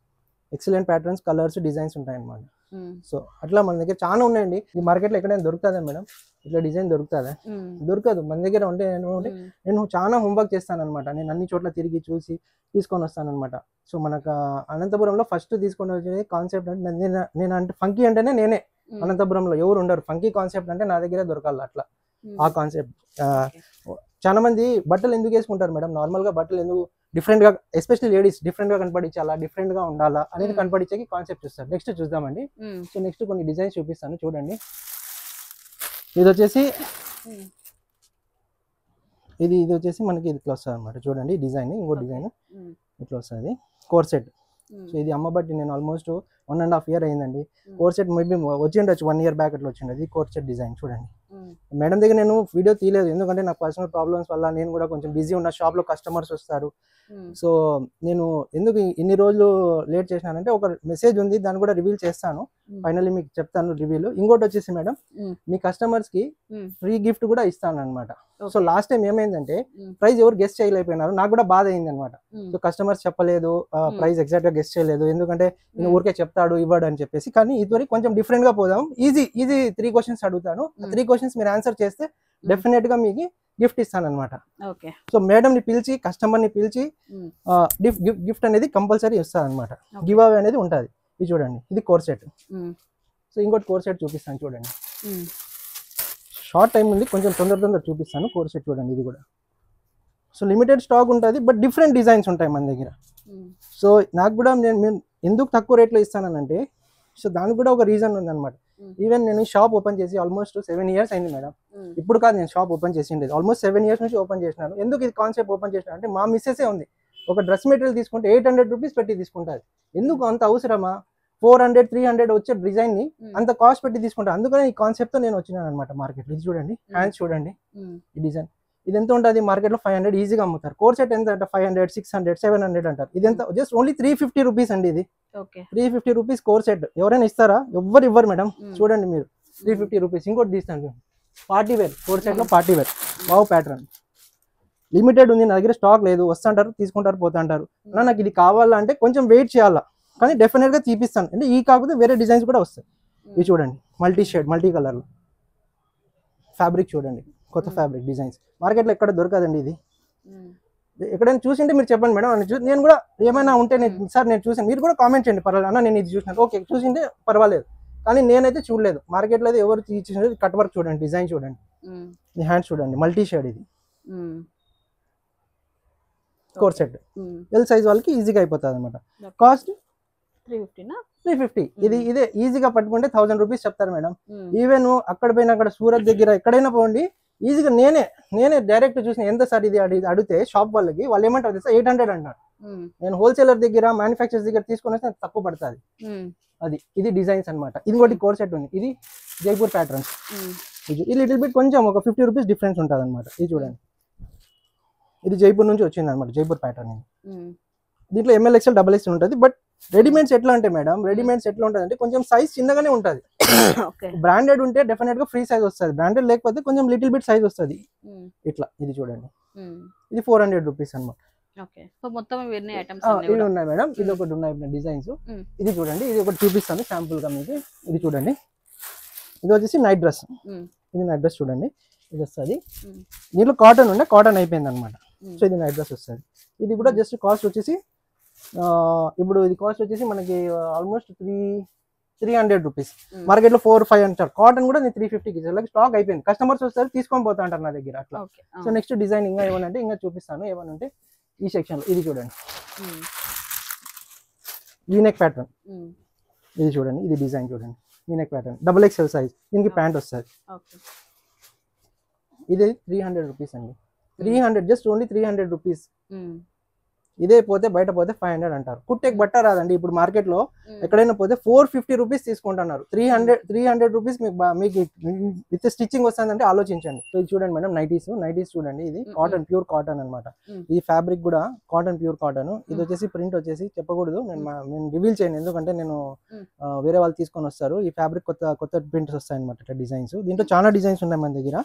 ఎక్సలెంట్ ప్యాటర్న్స్, కలర్స్, డిజైన్స్ ఉంటాయి అనమాట. సో అట్లా మన దగ్గర చాలా ఉన్నాయండి. ఈ మార్కెట్ లో ఎక్కడైనా దొరుకుతుందా మేడం ఇట్లా డిజైన్? దొరుకుతుందా? దొరకదు. మన దగ్గర ఉంటే నేను చాలా హోంవర్క్ చేస్తాను అనమాట. నేను అన్ని చోట్ల తిరిగి చూసి తీసుకొని వస్తాను అనమాట. సో మనకు అనంతపురంలో ఫస్ట్ తీసుకొని వచ్చే కాన్సెప్ట్ అంటే నేను అంటే ఫంకీ అంటేనే నేనే. అనంతపురంలో ఎవరు ఉండరు. ఫంకీ కాన్సెప్ట్ అంటే నా దగ్గరే దొరకాలి. అట్లా ఆ కాన్సెప్ట్. చాలా మంది బట్టలు ఎందుకు వేసుకుంటారు మేడం? నార్మల్ గా బట్టలు ఎందుకు డిఫరెంట్ గా, ఎస్పెషల్లీ లేడీస్ డిఫరెంట్ గా కనపడించాలా, డిఫరెంట్ గా ఉండాలా అనేది కనపడించేకి కాన్సెప్ట్ చూస్తారు. నెక్స్ట్ చూద్దామండి. సో నెక్స్ట్ కొన్ని డిజైన్స్ చూపిస్తాను చూడండి. ఇది వచ్చేసి ఇది వచ్చేసి మనకి ఇట్లా వస్తుంది అనమాట. చూడండి డిజైన్, ఇంకో డిజైన్ ఇట్లా వస్తుంది. Core set. సో ఇది అమ్మబట్టి నేను ఆల్మోస్ట్ 1.5 year అయిందండి. కోర్ సెట్ మేబీ వచ్చి ఉండొచ్చు 1 year బ్యాక్ అట్లా వచ్చింది. ఇది కోర్ సెట్ డిజైన్ చూడండి. మేడం దగ్గర నేను వీడియో తీయలేదు, ఎందుకంటే నాకు పర్సనల్ ప్రాబ్లమ్స్ వల్ల నేను కూడా కొంచెం బిజీ ఉన్న. షాప్ లో కస్టమర్స్ వస్తారు. సో నేను ఎందుకు ఇన్ని రోజులు లేట్ చేసినానంటే ఒక మెసేజ్ ఉంది, దాన్ని కూడా రివీల్ చేస్తాను. ఫైనల్లీ మీకు చెప్తాను రివ్యూలో. ఇంకోటి వచ్చేసి మేడం, మీ కస్టమర్స్ కి ఫ్రీ గిఫ్ట్ కూడా ఇస్తాను అనమాట. సో లాస్ట్ టైం ఏమైందంటే ప్రైస్ ఎవరు గెస్ట్ చేయలేకపోయినారు, నాకు కూడా బాధ అయింది అనమాట. సో కస్టమర్స్ చెప్పలేదు, ప్రైస్ ఎగ్జాక్ట్ గా గెస్ట్ చేయలేదు, ఎందుకంటే నేను ఊరికే చెప్తాడు ఇవ్వడు అని చెప్పేసి. కానీ ఇదివరకు కొంచెం డిఫరెంట్ గా పోదాం. ఈజీ 3 questions అడుగుతాను. 3 questions మీరు ఆన్సర్ చేస్తే డెఫినెట్ గా మీకు గిఫ్ట్ ఇస్తాను అనమాట. సో మేడం ని పిలిచి, కస్టమర్ ని పిలిచి గిఫ్ట్ అనేది కంపల్సరీ ఇస్తాను అనమాట. గివ్ అవే అనేది ఉంటుంది. ఇది చూడండి, ఇది కోర్ సెట్. సో ఇంకోటి కోర్ సెట్ చూపిస్తాను చూడండి. షార్ట్ టైం ఉంది, కొంచెం తొందర చూపిస్తాను. కోర్ సెట్ చూడండి, ఇది కూడా. సో లిమిటెడ్ స్టాక్ ఉంటుంది, బట్ డిఫరెంట్ డిజైన్స్ ఉంటాయి మన దగ్గర. సో నాకు కూడా నేను ఎందుకు తక్కువ రేట్లో ఇస్తానంటే, సో దానికి కూడా ఒక రీజన్ ఉందన్నమాట. ఈవెన్ నేను షాప్ ఓపెన్ చేసి ఆల్మోస్ట్ 7 years అయింది మేడం. ఇప్పుడు కాదు, నేను షాప్ ఓపెన్ చేసి ఉండేది ఆల్మోస్ట్ 7 years నుంచి ఓపెన్ చేసినాను. ఎందుకు ఇది కాన్సెప్ట్ ఓపెన్ చేసిన అంటే, మా మిస్సెసే ఉంది. ఒక డ్రెస్ మెటీరియల్ తీసుకుంటే 800 రూపీస్ పెట్టి తీసుకుంటుంది. ఎందుకు అంత అవసరమా? 400 300 వచ్చే డిజైన్ ని అంత కాస్ట్ పెట్టి తీసుకుంటారు. అందుకని ఈ కాన్సెప్ట్ తో నేను వచ్చినాను అనమాట మార్కెట్. ఇది చూడండి, హ్యాండ్స్ చూడండి, ఈ డిజైన్ ఇది ఎంత ఉంటుంది మార్కెట్ లో 500 ఈజీగా అమ్ముతారు. కోర్ సెట్ ఎంత అంటే 500 600 700 అంటారు. ఇది ఎంత జస్ట్ ఓన్లీ 350 రూపీస్ అండి. ఇది 350 రూపీస్ కోర్ సెట్. ఎవరైనా ఇస్తారా? ఎవ్వరు ఇవ్వరు మేడం. చూడండి మీరు 350 రూపీస్. ఇంకోటి తీస్తాను, పార్టీ వేర్ కోర్ సెట్ లో party wear wow pattern limited ఉంది, నా దగ్గర స్టాక్ లేదు, వస్తుంటారు తీసుకుంటారు పోతుంటారు. నాకు ఇది కావాలంటే కొంచెం వెయిట్ చేయాలా, కానీ డెఫినెట్ గా తీపిస్తాను. అంటే ఈ కాకపోతే వేరే డిజైన్స్ కూడా వస్తాయి. ఇవి చూడండి, multi shade multi colour fabric చూడండి, కొత్త ఫ్యాబ్రిక్ డిజైన్స్ మార్కెట్లో ఎక్కడ దొరకదండి. ఇది ఎక్కడైనా చూసింటే మీరు చెప్పండి మేడం. నేను కూడా ఏమైనా ఉంటే సార్ నేను చూసాను, మీరు కూడా కామెంట్ చేయండి, పర్వాలేదు అన్న నేను ఇది చూసినాను, ఓకే చూసింటే పర్వాలేదు. కానీ నేనైతే చూడలేదు మార్కెట్లో అయితే ఎవరు తీసేది. కట్ వర్క్ చూడండి, డిజైన్ చూడండి, ఈ హ్యాండ్స్ చూడండి, మల్టీ షేడ్ ఇది కోర్ సెట్. ఎల్ సైజ్ వాళ్ళకి ఈజీగా అయిపోతుంది అనమాట. కాస్ట్ 350. ఇదే ఈజీగా పట్టుకుంటే 1000 రూపీస్ చెప్తారు మేడం. ఈవెన్ అక్కడ పోయినా అక్కడ సూరత్ దగ్గర ఎక్కడైనా పోండి, ఈజీగా నేనే డైరెక్ట్ చూసిన ఎంత సార్ ఇది అడిగితే షాప్ వాళ్ళకి వాళ్ళు ఏమంటారు తెలుసా 800 అంటారు. నేను హోల్సేలర్ దగ్గర మ్యానుఫ్యాక్చర్ దగ్గర తీసుకుని వస్తే తక్కువ పడుతుంది. అది ఇది డిజైన్స్ అనమాట. ఇది ఒకటి కోర్ సెట్ ఉంది, ఇది జైపూర్ ప్యాటర్న్స్. ఇది లిటిల్ బిట్ కొంచెం ఒక 50 రూపీస్ డిఫరెన్స్ ఉంటుంది అనమాట. ఇది చూడండి, ఇది జైపూర్ నుంచి వచ్చింది అనమాట, జైపూర్ ప్యాటర్న్. దీంట్లో ML XL XXL ఉంటుంది. బట్ రెడీమేడ్స్ ఎట్లా అంటే మేడం, రెడీమేడ్స్ ఎట్లా ఉంటుంది అంటే కొంచెం సైజ్ చిన్నగానే ఉంటుంది. బ్రాండెడ్ ఉంటే డెఫినెట్ గా ఫ్రీ సైజ్ వస్తుంది, బ్రాండెడ్ లేకపోతే కొంచెం లిటిల్ బిట్ సైజ్ వస్తుంది. ఇట్లా ఇది చూడండి, ఇది 400 రూపీస్ అనమాట. ఇవి ఉన్నాయి మేడం, ఇది ఒకటి ఉన్నాయి డిజైన్స్. ఇది చూడండి, ఇది ఒకటి చూపిస్తాను శాంపుల్ గా మీకు. ఇది చూడండి, ఇది వచ్చేసి నైట్ డ్రెస్. ఇది నైట్ డ్రెస్ చూడండి, ఇది వస్తుంది. దీంట్లో కాటన్ ఉండే, కాటన్ అయిపోయింది అనమాట. సో ఇది నైట్ డ్రెస్ వస్తుంది. ఇది కూడా జస్ట్ కాస్ట్ వచ్చేసి ఇప్పుడు ఇది కాస్ట్ వచ్చేసి మనకి ఆల్మోస్ట్ 300 రూపీస్. మార్కెట్ లో 4-5 అంటారు. కాటన్ కూడా నేను 350కి స్టాక్ అయిపోయింది. కస్టమర్స్ వస్తారు తీసుకొని పోతా అంటారు నా దగ్గర అట్లా. సో నెక్స్ట్ డిజైన్ ఇంకా ఏమనంటే ఇంకా చూపిస్తాను. ఏమనంటే ఈ సెక్షన్ లో ఇది చూడండి, వీనెక్ ప్యాటర్న్. ఇది చూడండి, ఇది డిజైన్ చూడండి, వీనెక్ ప్యాటర్న్ XXL సైజ్. దీనికి ప్యాంట్ వస్తుంది. ఇది 300 రూపీస్ అండి. 300 జస్ట్ ఓన్లీ 300 రూపీస్. ఇదే పోతే బయట పోతే 500 అంటారు. కుట్టేకి బట్ట రాదండి. ఇప్పుడు మార్కెట్ లో ఎక్కడైనా పోతే 450 రూపీస్ తీసుకుంటున్నారు. 300 రూపీస్ మీకు విత్ స్టిచ్చింగ్ వస్తుందంటే ఆలోచించండి. సో ఇది చూడండి మేడం, నైటీస్ చూడండి. ఇది కాటన్, ప్యూర్ కాటన్ అనమాట. ఈ ఫ్యాబ్రిక్ కూడా కాటన్, ప్యూర్ కాటన్. ఇది వచ్చేసి ప్రింట్ వచ్చేసి చెప్పకూడదు, నేను రివీల్ చేయను, ఎందుకంటే నేను వేరే వాళ్ళు తీసుకొని వస్తారు. ఈ ఫ్యాబ్రిక్ కొత్త ప్రింట్స్ వస్తాయి అనమాట, డిజైన్స్. దీంట్లో చాలా డిజైన్స్ ఉన్నాయి మన దగ్గర.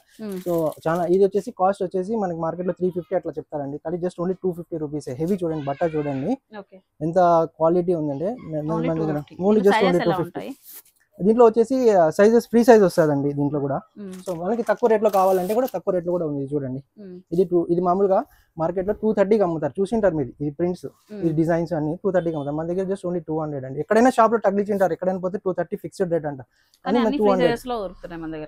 సో చాలా ఇది వచ్చేసి కాస్ట్ వచ్చేసి మనకి మార్కెట్ లో 350 అట్లా చెప్తారండి, కానీ జస్ట్ ఓన్లీ 250 రూపీస్. హెవీ చూడండి, బట్ట చూడండి ఎంత క్వాలిటీ ఉందంటే. Only just only 250. దీంట్లో వచ్చేసి సైజెస్ ఫ్రీ సైజ్ వస్తుందండి దీంట్లో కూడా. సో మనకి తక్కువ రేట్లో కావాలంటే కూడా తక్కువ రేట్లో కూడా ఉంది చూడండి. ఇది మామూలుగా మార్కెట్ లో 230కి అమ్ముతారు, చూసింటారు మీరు. ఇది ప్రింట్స్, ఈ డిజైన్స్ అన్ని 230కి అమ్ముతారు. మన దగ్గర జస్ట్ ఓన్లీ 200 అండి. ఎక్కడైనా షాప్ లో తగ్గించారు, ఎక్కడైనా పోతే 230 ఫిక్స్డ్ రేట్ అంట.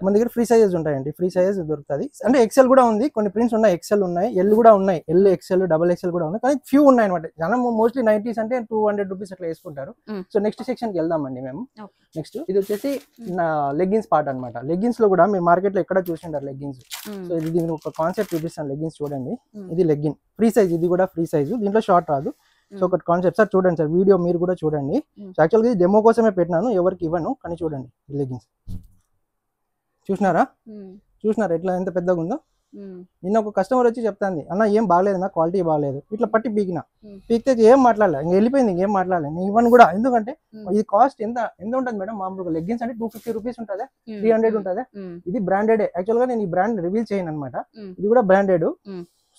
మన దగ్గర ఫ్రీ సైజెస్ ఉంటాయండి, ఫ్రీ సైజెస్ దొరుకుతుంది. అంటే XL కూడా ఉంది, కొన్ని ప్రింట్స్ ఉన్నాయి, XL ఉన్నాయి, L కూడా ఉన్నాయి, L XL XXL కూడా ఉన్నాయి, కానీ ఫ్యూ ఉన్నాయి అనమాట. జనం మోస్ట్లీ 90s అంటే 200 రూపీస్ అట్లా వేసుకుంటారు. సో నెక్స్ట్ సెక్షన్ కి వెళ్దామండి మేము. నెక్స్ట్ ఇది వచ్చేసి లెగ్గిన్స్ పార్ట్ అనమాట. లెగ్గిన్స్ లో కూడా మీరు మార్కెట్ లో ఎక్కడ చూసింటారు లెగ్గిన్స్. సో ఇది ఒక కాన్సెప్ట్ చూపిస్తాను. లెగ్గిన్స్ చూడండి, ఇది లెగ్గిన్ ఫ్రీ సైజ్, ఇది కూడా ఫ్రీ సైజ్, దీంట్లో షార్ట్ రాదు. సో ఒకటి కాన్సెప్ట్ సార్ చూడండి సార్, వీడియో మీరు కూడా చూడండి. యాక్చువల్గా ఇది డెమో కోసమే పెట్టినాను, ఎవరికి ఇవ్వను, కానీ చూడండి లెగ్గిన్స్. చూసినారా ఎట్లా ఎంత పెద్దగా ఉందో. నిన్న ఒక కస్టమర్ వచ్చి చెప్తాంది, అన్న ఏం బాగలేదు, నా క్వాలిటీ బాగలేదు, ఇట్లా పట్టి పీకితే ఏం మాట్లాడలేదు, ఇంక వెళ్ళిపోయింది, ఇంకేం మాట్లాడలేదు. నేను ఇవ్వను కూడా, ఎందుకంటే ఇది కాస్ట్ ఎంత ఉంటుంది మేడం. మామూలుగా లెగ్గిన్స్ అంటే 250 రూపీస్ ఉంటుందా, 300 ఉంటుందా. ఇది బ్రాండెడ్. యాక్చువల్ గా నేను ఈ బ్రాండ్ రివీల్ చేయను అనమాట, ఇది కూడా బ్రాండెడ్.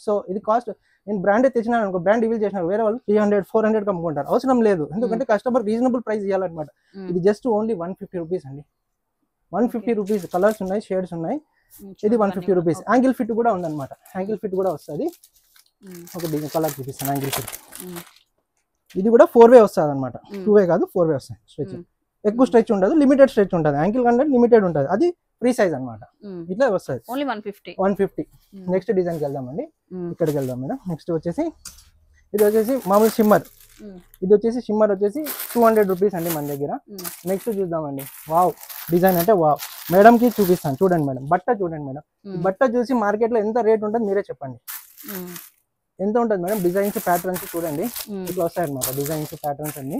సో ఇది కాస్ట్ నేను బ్రాండెడ్ తెచ్చినాను అనుకో, బ్రాండ్ రివీల్ చేసినారు, వేరే వాళ్ళు 300-400 అమ్ముకుంటారు. అవసరం లేదు, ఎందుకంటే కస్టమర్ రీజనబుల్ ప్రైస్ ఇవ్వాలన్నమాట. ఇది జస్ట్ ఓన్లీ 150 రూపీస్ అండి. 150 రూపీస్. కలర్స్ ఉన్నాయి, షేడ్స్ ఉన్నాయి. ఇది 150 రూపీస్. యాంగిల్ ఫిట్ కూడా ఉందన్నమాట, యాంగిల్ ఫిట్ కూడా వస్తుంది. ఒక కలర్ చూపిస్తాను, యాంగిల్ ఫిట్. ఇది కూడా 4-వే వస్తుంది అనమాట, 2-వే కాదు 4-వే వస్తుంది. స్ట్రెచ్ ఎక్కువ స్ట్రెచ్ ఉండదు, లిమిటెడ్ స్ట్రెచ్ ఉంటుంది. యాంకిల్ కంటే లిమిటెడ్ ఉంటుంది, అది ఫ్రీ సైజ్ అనమాట. ఇట్లా వస్తుంది, 150. నెక్స్ట్ డిజైన్కి వెళ్దామండి, ఇక్కడికి వెళ్దాం మేడం. నెక్స్ట్ వచ్చేసి ఇది వచ్చేసి మామూలు షిమ్మర్. ఇది వచ్చేసి షిమ్మర్ వచ్చేసి 200 రూపీస్ అండి మన దగ్గర. నెక్స్ట్ చూద్దామండి. వావ్ డిజైన్ అంటే వావ్. మేడం కి చూపిస్తాను, చూడండి మేడం. బట్ట చూడండి మేడం, బట్ట చూసి మార్కెట్ లో ఎంత రేట్ ఉంటుంది మీరే చెప్పండి. ఎంత ఉంటుంది మేడం డిజైన్స్ ప్యాటర్న్స్ చూడండి ఇట్లా వస్తాయి అన్నమాట డిజైన్స్ ప్యాటర్న్స్ అన్ని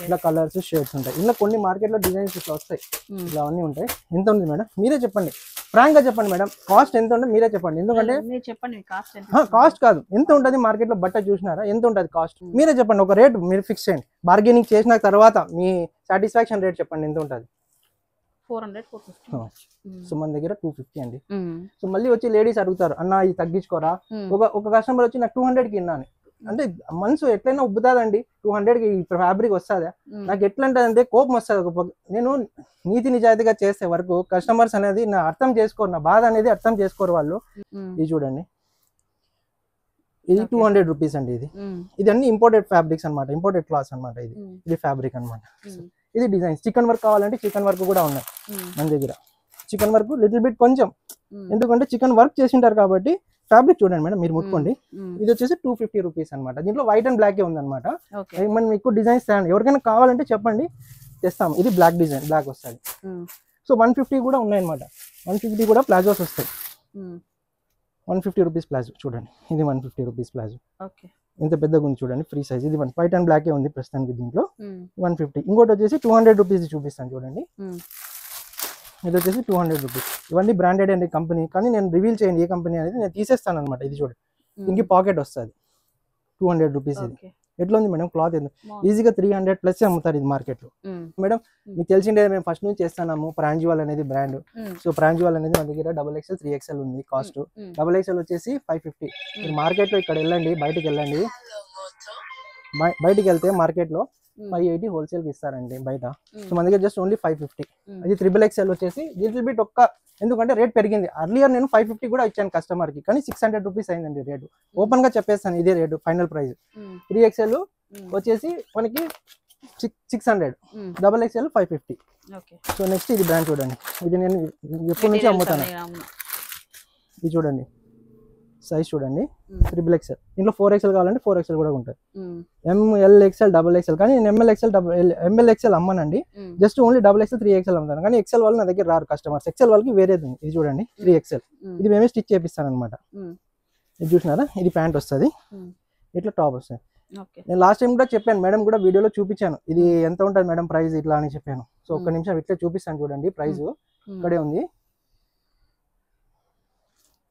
ఇట్లా కలర్స్ షేడ్స్ ఉంటాయి ఇలా కొన్ని మార్కెట్ లో డిజైన్స్ ఇట్లా వస్తాయి ఇలా అన్ని ఉంటాయి ఎంత ఉంది మేడం మీరే చెప్పండి ఫ్రాంక్ గా చెప్పండి మేడం కాస్ట్ ఎంత ఉంటుంది మీరే చెప్పండి ఎందుకంటే కాస్ట్ కాదు ఎంత ఉంటుంది మార్కెట్ లో బట్ట చూసినారా ఎంత ఉంటుంది కాస్ట్ మీరే చెప్పండి ఒక రేట్ మీరు ఫిక్స్ చేయండి బార్గెనింగ్ చేసిన తర్వాత మీ సాటిస్ఫాక్షన్ రేట్ చెప్పండి ఎంత ఉంటుంది 400 450 సో మన దగ్గర 250 అండి సో మళ్ళీ వచ్చి లేడీస్ అడుగుతారు అన్న ఇది తగ్గించుకోరా ఒక కస్టమర్ వచ్చి నాకు 200 కి ఇన్నాను అంటే మనసు ఎట్లయినా ఉబ్బుతాదండి 200 కి ఫ్యాబ్రిక్ వస్తుందా నాకు ఎట్లా అంటే కోపం వస్తుంది నేను నీతి నిజాయితీగా చేసే వరకు కస్టమర్స్ అనేది నా అర్థం చేసుకోరు నా బాధ అనేది అర్థం చేసుకోరు వాళ్ళు ఇది చూడండి ఇది 200 రూపీస్ అండి ఇది అన్ని ఇంపోర్టెడ్ ఫ్యాబ్రిక్స్ అనమాట ఇంపోర్టెడ్ క్లాత్స్ అనమాట ఇది ఫ్యాబ్రిక్ అనమాట ఇది డిజైన్స్ చికెన్ వర్క్ కావాలంటే చికెన్ వర్క్ కూడా ఉన్నాయి మన దగ్గర చికెన్ వర్క్ లిటిల్ బిట్ కొంచెం ఎందుకంటే చికెన్ వర్క్ చేసింటారు కాబట్టి ఫ్యాబ్రిక్ చూడండి మేడం మీరు ముట్టుకోండి ఇది వచ్చేసి 250 రూపీస్ అనమాట దీంట్లో వైట్ అండ్ బ్లాక్ ఉంది అనమాట మనం ఎక్కువ డిజైన్స్ తేండి ఎవరికైనా కావాలంటే చెప్పండి తెస్తాం ఇది బ్లాక్ డిజైన్ బ్లాక్ వస్తుంది సో 150 కూడా ఉన్నాయి అనమాట 150 కూడా ప్లాజోస్ వస్తాయి 150 రూపీస్ ప్లాజో చూడండి ఇది 150 రూపీస్ ప్లాజో ఎంత పెద్దగా ఉంది చూడండి ఫ్రీ సైజ్ ఇది వైట్ అండ్ బ్లాక్ ఉంది ప్రస్తుతానికి దీంట్లో 150 ఇంకోటి వచ్చేసి 200 రూపీస్ చూపిస్తాను చూడండి ఇది వచ్చేసి 200 రూపీస్ ఇవన్నీ బ్రాండెడ్ అండి కంపెనీ కానీ నేను రివీల్ చేయండి ఏ కంపెనీ అనేది నేను తీసేస్తాను అనమాట ఇది చూడండి దీనికి పాకెట్ వస్తుంది 200 రూపీస్ ఇది ఎట్లా ఉంది మేడం క్లాత్ ఈజీగా 300 ప్లస్ అమ్ముతారు ఇది మార్కెట్ లో మేడం మీకు తెలిసిందే మేము ఫస్ట్ నుంచి చేస్తున్నాము ప్రాంజువల్ అనేది బ్రాండ్ సో ప్రాంజువల్ అనేది మన దగ్గర XXL 3XL ఉంది కాస్ట్ XXL వచ్చేసి 550 మార్కెట్ లో ఇక్కడ వెళ్ళండి బయటకు వెళ్ళండి బయటికి వెళ్తే మార్కెట్ లో 580 హోల్సేల్ కి ఇస్తారండి బయట సో మన దగ్గర జస్ట్ ఓన్లీ 550 అది XXL వచ్చేసి లిటిల్ బిట్ ఒక్క ఎందుకంటే రేట్ పెరిగింది అర్లియర్ నేను 550 కూడా ఇచ్చాను కస్టమర్ కి కానీ 600 రూపీస్ అయిందండి రేటు ఓపెన్ గా చెప్పేస్తాను ఇదే రేటు ఫైనల్ ప్రైస్ 3XL వచ్చేసి మనకి 600 XXL 550 సో నెక్స్ట్ ఇది బ్రాండ్ చూడండి ఇది నేను ఎప్పటి నుంచి అమ్ముతాను ఇది చూడండి సైజ్ చూడండి XXL దీంట్లో 4XL కావాలంటే 4XL కూడా ఉంటుంది MLXL XXL కానీ నేను MLXL అమ్మనండి జస్ట్ ఓన్లీ XXL 3XL అమ్ముతాను కానీ XL వాళ్ళు నా దగ్గర రారు కస్టమర్స్ XL వాళ్ళకి వేరేది ఉంది ఇది చూడండి 3XL ఇది మేమే స్టిచ్ చేపిస్తాను అనమాట ఇది చూసినారా ఇది ప్యాంట్ వస్తుంది ఇట్లా టాప్ వస్తుంది నేను లాస్ట్ టైం కూడా చెప్పాను మేడం కూడా వీడియోలో చూపించాను ఇది ఎంత ఉంటుంది మేడం ప్రైస్ ఇట్లా అని చెప్పాను సో ఒక్క నిమిషం ఇట్లా చూపిస్తాను చూడండి ప్రైస్ ఇక్కడే ఉంది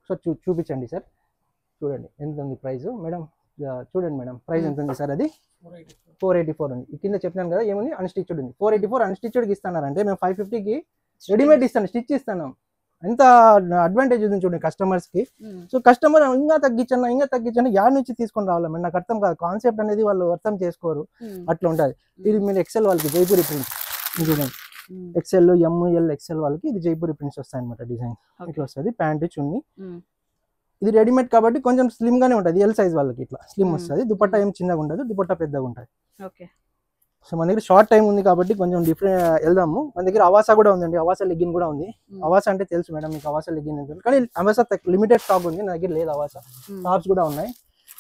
సో చూపించండి సార్ చూడండి ఎంత ఉంది ప్రైస్ మేడం చూడండి మేడం ప్రైస్ ఎంత ఉంది సార్ అది 484 ఉంది కింద చెప్పినాను కదా ఏముంది అన్స్టిచ్డ్ ఉంది 484 అన్స్టిచ్డ్కి ఇస్తున్నారంటే మేము 550కి రెడీమేడ్ ఇస్తాను స్టిచ్ ఇస్తాను ఎంత అడ్వాంటేజ్ ఉంది చూడండి కస్టమర్స్ కి సో కస్టమర్ ఇంకా తగ్గించండి యాడ్ నుంచి తీసుకొని రావాలి మేడం నాకు అర్థం కాదు కాన్సెప్ట్ అనేది వాళ్ళు అర్థం చేసుకోరు అట్లా ఉంటుంది ఇది మీరు ఎక్సెల్ వాళ్ళకి జైపూరి ప్రింట్ చూడండి XL ML XL వాళ్ళకి ఇది జైపూరి ప్రింట్స్ వస్తాయి అనమాట డిజైన్ ఇట్లా వస్తుంది ప్యాంట్ చున్నీ ఇది రెడీమేడ్ కాబట్టి కొంచెం స్లిమ్ గానే ఉంటుంది ఎల్ సైజ్ వాళ్ళకి ఇట్లా స్లిమ్ వస్తుంది దుపట్టా ఏం చిన్నగా ఉండదు దుపట్టా పెద్దగా ఉంటుంది సో మన దగ్గర షార్ట్ టైం ఉంది కాబట్టి కొంచెం డిఫరెంట్ వెళ్దాము మన దగ్గర అవాసా కూడా ఉందండి అవాసా లెగ్గిన్ కూడా ఉంది అవాసా అంటే తెలుసు మేడం మీకు అవాసా లెగ్గిన్ ఎంత కానీ అవాసా లిమిటెడ్ స్టాక్ ఉంది నా దగ్గర లేదు అవాసా టాప్స్ కూడా ఉన్నాయి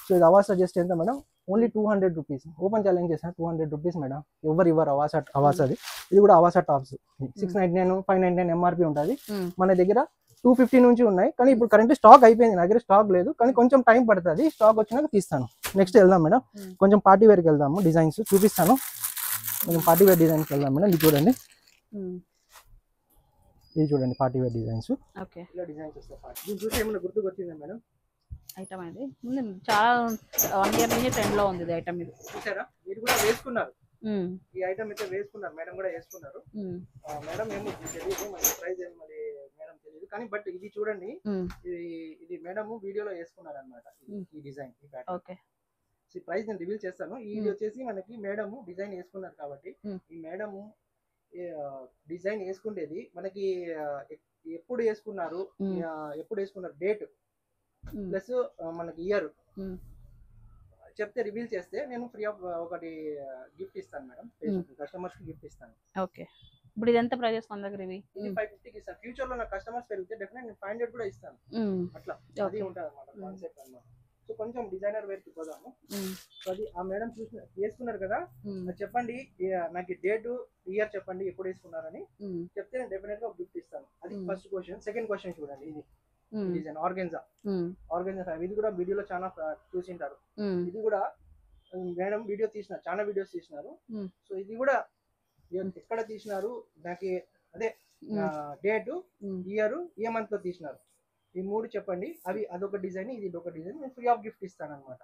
సో ఇది అవాసా జస్ట్ ఎంత madam only 200 rupees open challenge చేసాను 200 రూపీస్ మేడం ఎవరు ఇవ్వరు అవాసాది ఇది కూడా అవాసా టాప్స్ 699 599 ఎంఆర్పి ఉంటుంది మన దగ్గర 250 నుంచి ఉన్నాయి కానీ ఇప్పుడు కరెంట్ స్టాక్ అయిపోయింది నా దగ్గర స్టాక్ లేదు కానీ కొంచెం టైం పడుతుంది స్టాక్ వచ్చినాక తీస్తాను నెక్స్ట్ వెళ్దాం మేడం కొంచెం పార్టీ వేర్కి వెళ్దాము డిజైన్స్ చూపిస్తాను కొంచెం పార్టీ వేర్ డిజైన్కి వెళ్దాం మేడం ఇది చూడండి పార్టీ వేర్ డిజైన్స్ ఇలా డిజైన్స్ వస్తాయి దీన్ని చూసి ఏమైనా గుర్తుకు వచ్చిందా మేడం ఐటమ్ ఇది చాలా 1 ఇయర్ నుంచి ట్రెండ్ లో ఉంది ఇది ఐటమ్ ఇది చూసారా మీరు కూడా వేసుకున్నారు ఈ ఐటమ్ అయితే వేసుకున్నారు మేడం కూడా వేసుకున్నారు మేడం ఏమో తెలియదు మరి ప్రైస్ ఏమో మరి మేడం తెలియదు కానీ బట్ ఇది చూడండి ఇది మేడం వీడియోలో వేసుకున్నారు అనమాట ఈ డిజైన్ ఈ ప్యాటర్న్ ఓకే ఈ ప్రైస్ నేను రివీల్ చేస్తాను ఇది వచ్చేసి మనకి మేడం డిజైన్ వేసుకున్నారు కాబట్టి ఈ మేడం డిజైన్ వేసుకునేది మనకి ఎప్పుడు వేసుకున్నారు డేట్ ప్లస్ మనకి ఇయర్ చెప్తే రివీల్ చేస్తే నేను ఫ్రీ ఆఫ్ ఒకటి గిఫ్ట్ ఇస్తాను మేడం కస్టమర్స్ కి గిఫ్ట్ ఇస్తాను ఓకే ఇప్పుడు ఇది ఎంత ప్రైస్ మన దగ్గర ఇది 550 కి ఇస్తాను ఫ్యూచర్ లో నా కస్టమర్స్ పెరిగితే డెఫినెట్ నేను 500 కూడా ఇస్తాను అట్లా అది ఉంటుంది అన్నమాట కాన్సెప్ట్ అన్నమాట సో కొంచెం డిజైనర్ వేర్ కి పోదాము సో అది ఆ మేడం చూసి వేసుకున్నారు కదా చెప్పండి నాకు డేట్ ఇయర్ చెప్పండి ఎప్పుడు వేసుకున్నారని చెప్తే నేను డెఫినెట్ గా గిఫ్ట్ ఇస్తాను అది ఫస్ట్ క్వశ్చన్ సెకండ్ క్వశ్చన్ చూడండి ఇది డిజైన్ ఆర్గెన్జా ఫ్యాబ్రిక్. ఇది కూడా వీడియోలో చాలా చూసింటారు. ఇది కూడా మేడం వీడియో తీసినారు, చాలా వీడియోస్ తీసినారు. సో ఇది కూడా ఎక్కడ తీసినారు, నాకు అదే డేట్, ఇయర్, ఏ మంత్ లో తీసినారు, ఈ 3 చెప్పండి. అదొక డిజైన్, ఇది ఒక డిజైన్. నేను ఫ్రీ ఆఫ్ గిఫ్ట్ ఇస్తాను అనమాట.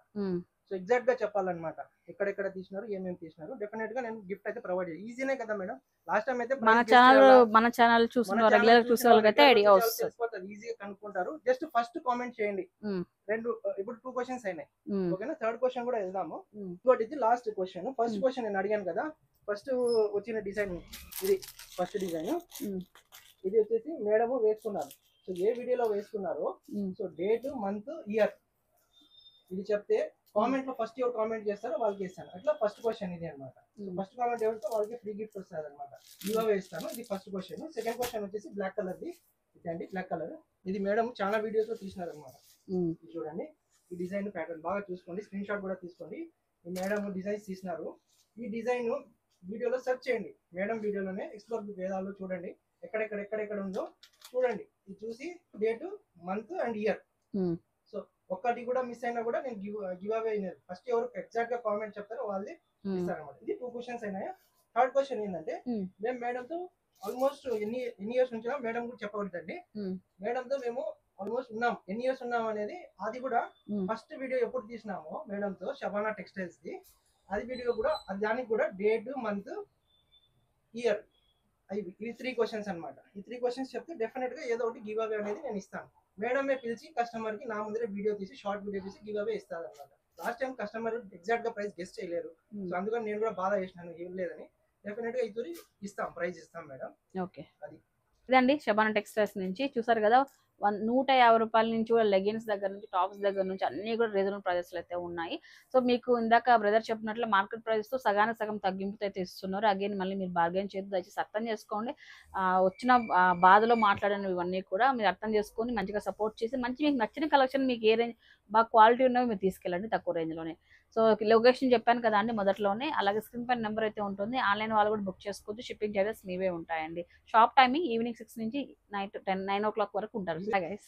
సో ఎగ్జాక్ట్ గా చెప్పాలన్నమాట, ఎక్కడెక్కడ తీసినారు, ఏమేమి తీసినారు. డెఫినెట్ గా నేను గిఫ్ట్ అయితే ప్రొవైడ్ చేయాలి. ఈజీనే కదా మేడం. లాస్ట్ టైం అయితే మన ఛానల్ చూసిన రెగ్యులర్ చూసే వాళ్ళకైతే ఐడియా వస్తుంది, ఈజీగా కనుక్కుంటారు. జస్ట్ ఫస్ట్ కామెంట్ చేయండి. ఇప్పుడు 2 క్వశ్చన్స్ అయినాయి. ఓకేనా, థర్డ్ క్వశ్చన్ కూడా వెళ్దాము. ఇంకోటి ఇది లాస్ట్ క్వశ్చన్. ఫస్ట్ క్వశ్చన్ నేను అడిగాను కదా, ఫస్ట్ వచ్చిన డిజైన్ ఇది. ఫస్ట్ డిజైన్ ఇది వచ్చేసి మేడం వేసుకున్నారు. సో ఏ వీడియోలో వేసుకున్నారో, సో డేట్, మంత్, ఇయర్ ఇది చెప్తే కామెంట్ లో ఫస్ట్ ఎవరు కామెంట్ చేస్తారో వాళ్ళకి ఇస్తాను. అట్లా ఫస్ట్ క్వశ్చన్ ఇది అనమాట. ఫస్ట్ కామెంట్ ఎవరితో వాళ్ళకి ఫ్రీ గిఫ్ట్ వస్తుంది అనమాట. ఇవో వేస్తాను. ఇది ఫస్ట్ క్వశ్చన్. సెకండ్ క్వశ్చన్ వచ్చేసి బ్లాక్ కలర్ ది. ఇదండి బ్లాక్ కలర్. ఇది మేడం చాలా వీడియోస్ లో తీసినారు అనమాట. చూడండి ఈ డిజైన్ ప్యాటర్న్ బాగా చూసుకోండి, స్క్రీన్ షాట్ కూడా తీసుకోండి. ఈ మేడం డిజైన్స్ తీసినారు. ఈ డిజైన్ వీడియోలో సెర్చ్ చేయండి. మేడం వీడియోలోనే ఎక్స్ప్లోర్ వేదాలు చూడండి, ఎక్కడెక్కడ ఉందో చూడండి. ఇది చూసి date, month and year. So ఒక్కటి కూడా మిస్ అయినా కూడా నేను గివ్ అవే అయినది. ఫస్ట్ ఎవరు ఎగ్జాక్ట్ గా కామెంట్ చెప్తారో వాళ్ళది ఇస్తారనమాట. ఇది 2 క్వశ్చన్స్ అయినాయా. థర్డ్ క్వశ్చన్ ఏంటంటే, మేము మేడం తో ఆల్మోస్ట్ ఎన్ని ఇయర్స్ నుంచి మేడం కూడా చెప్పకూడదండి. మేడం తో మేము ఆల్మోస్ట్ ఉన్నాం. ఎన్ని ఇయర్స్ ఉన్నాం అనేది అది కూడా ఫస్ట్ వీడియో ఎప్పుడు తీసినామో మేడం తో షబానా టెక్స్టైల్స్ ది, అది వీడియో కూడా దానికి కూడా డేట్, మంత్, ఇయర్, ఇవి 3 క్వశ్చన్స్ అనమాట. ఈ 3 క్వశ్చన్స్ చెప్తే డెఫినెట్ గా ఏదో ఒకటి గివ్ అవే అనేది నేను ఇస్తాను. మేడమే పిలిచి కస్టమర్ కి నా ముందరే వీడియో తీసి, షార్ట్ వీడియో తీసి గివ్ అవే ఇస్తాను అనమాట. లాస్ట్ టైం కస్టమర్ ఎగ్జాక్ట్ గా ప్రైస్ గెస్ట్ చేయలేరు. సో అందుకని నేను కూడా బాధ చేసినాను, ఏం లేదని. డెఫినెట్ గా ఇది ఇస్తాం, ప్రైస్ ఇస్తాం మేడం. ఓకే, అది ఇదండి షబానా టెక్స్టైల్స్ నుంచి. చూసారు కదా, 150 రూపాయల నుంచి కూడా లెగిన్స్ దగ్గర నుంచి, టాప్స్ దగ్గర నుంచి అన్ని కూడా రీజనబుల్ ప్రైజెస్ అయితే ఉన్నాయి. సో మీకు ఇందాక బ్రదర్ చెప్పినట్లు మార్కెట్ ప్రైస్ తో సగానికి సగం తగ్గింపుతో అయితే ఇస్తున్నారు. అగైన్ మళ్ళీ మీరు బార్గెన్ చేసి దయచేసి అర్థం చేసుకోండి. వచ్చిన బాధలో మాట్లాడినవి ఇవన్నీ కూడా మీరు అర్థం చేసుకొని మంచిగా సపోర్ట్ చేసి, మంచి మీకు నచ్చిన కలెక్షన్, మీకు ఏ రేంజ్ బాగా క్వాలిటీ ఉన్నవి మీరు తీసుకెళ్ళండి తక్కువ రేంజ్ లోనే. సో లొకేషన్ చెప్పాను కదా అండి మొదట్లోనే, అలాగే స్క్రీన్ పైన నెంబర్ అయితే ఉంటుంది. ఆన్లైన్ వాళ్ళు కూడా బుక్ చేసుకోవచ్చు, షిప్పింగ్ చార్జెస్ మీవే ఉంటాయండి. షాప్ టైమింగ్ ఈవినింగ్ 6 నుంచి నైట్ 9 o'clock వరకు ఉంటారు. గైస్.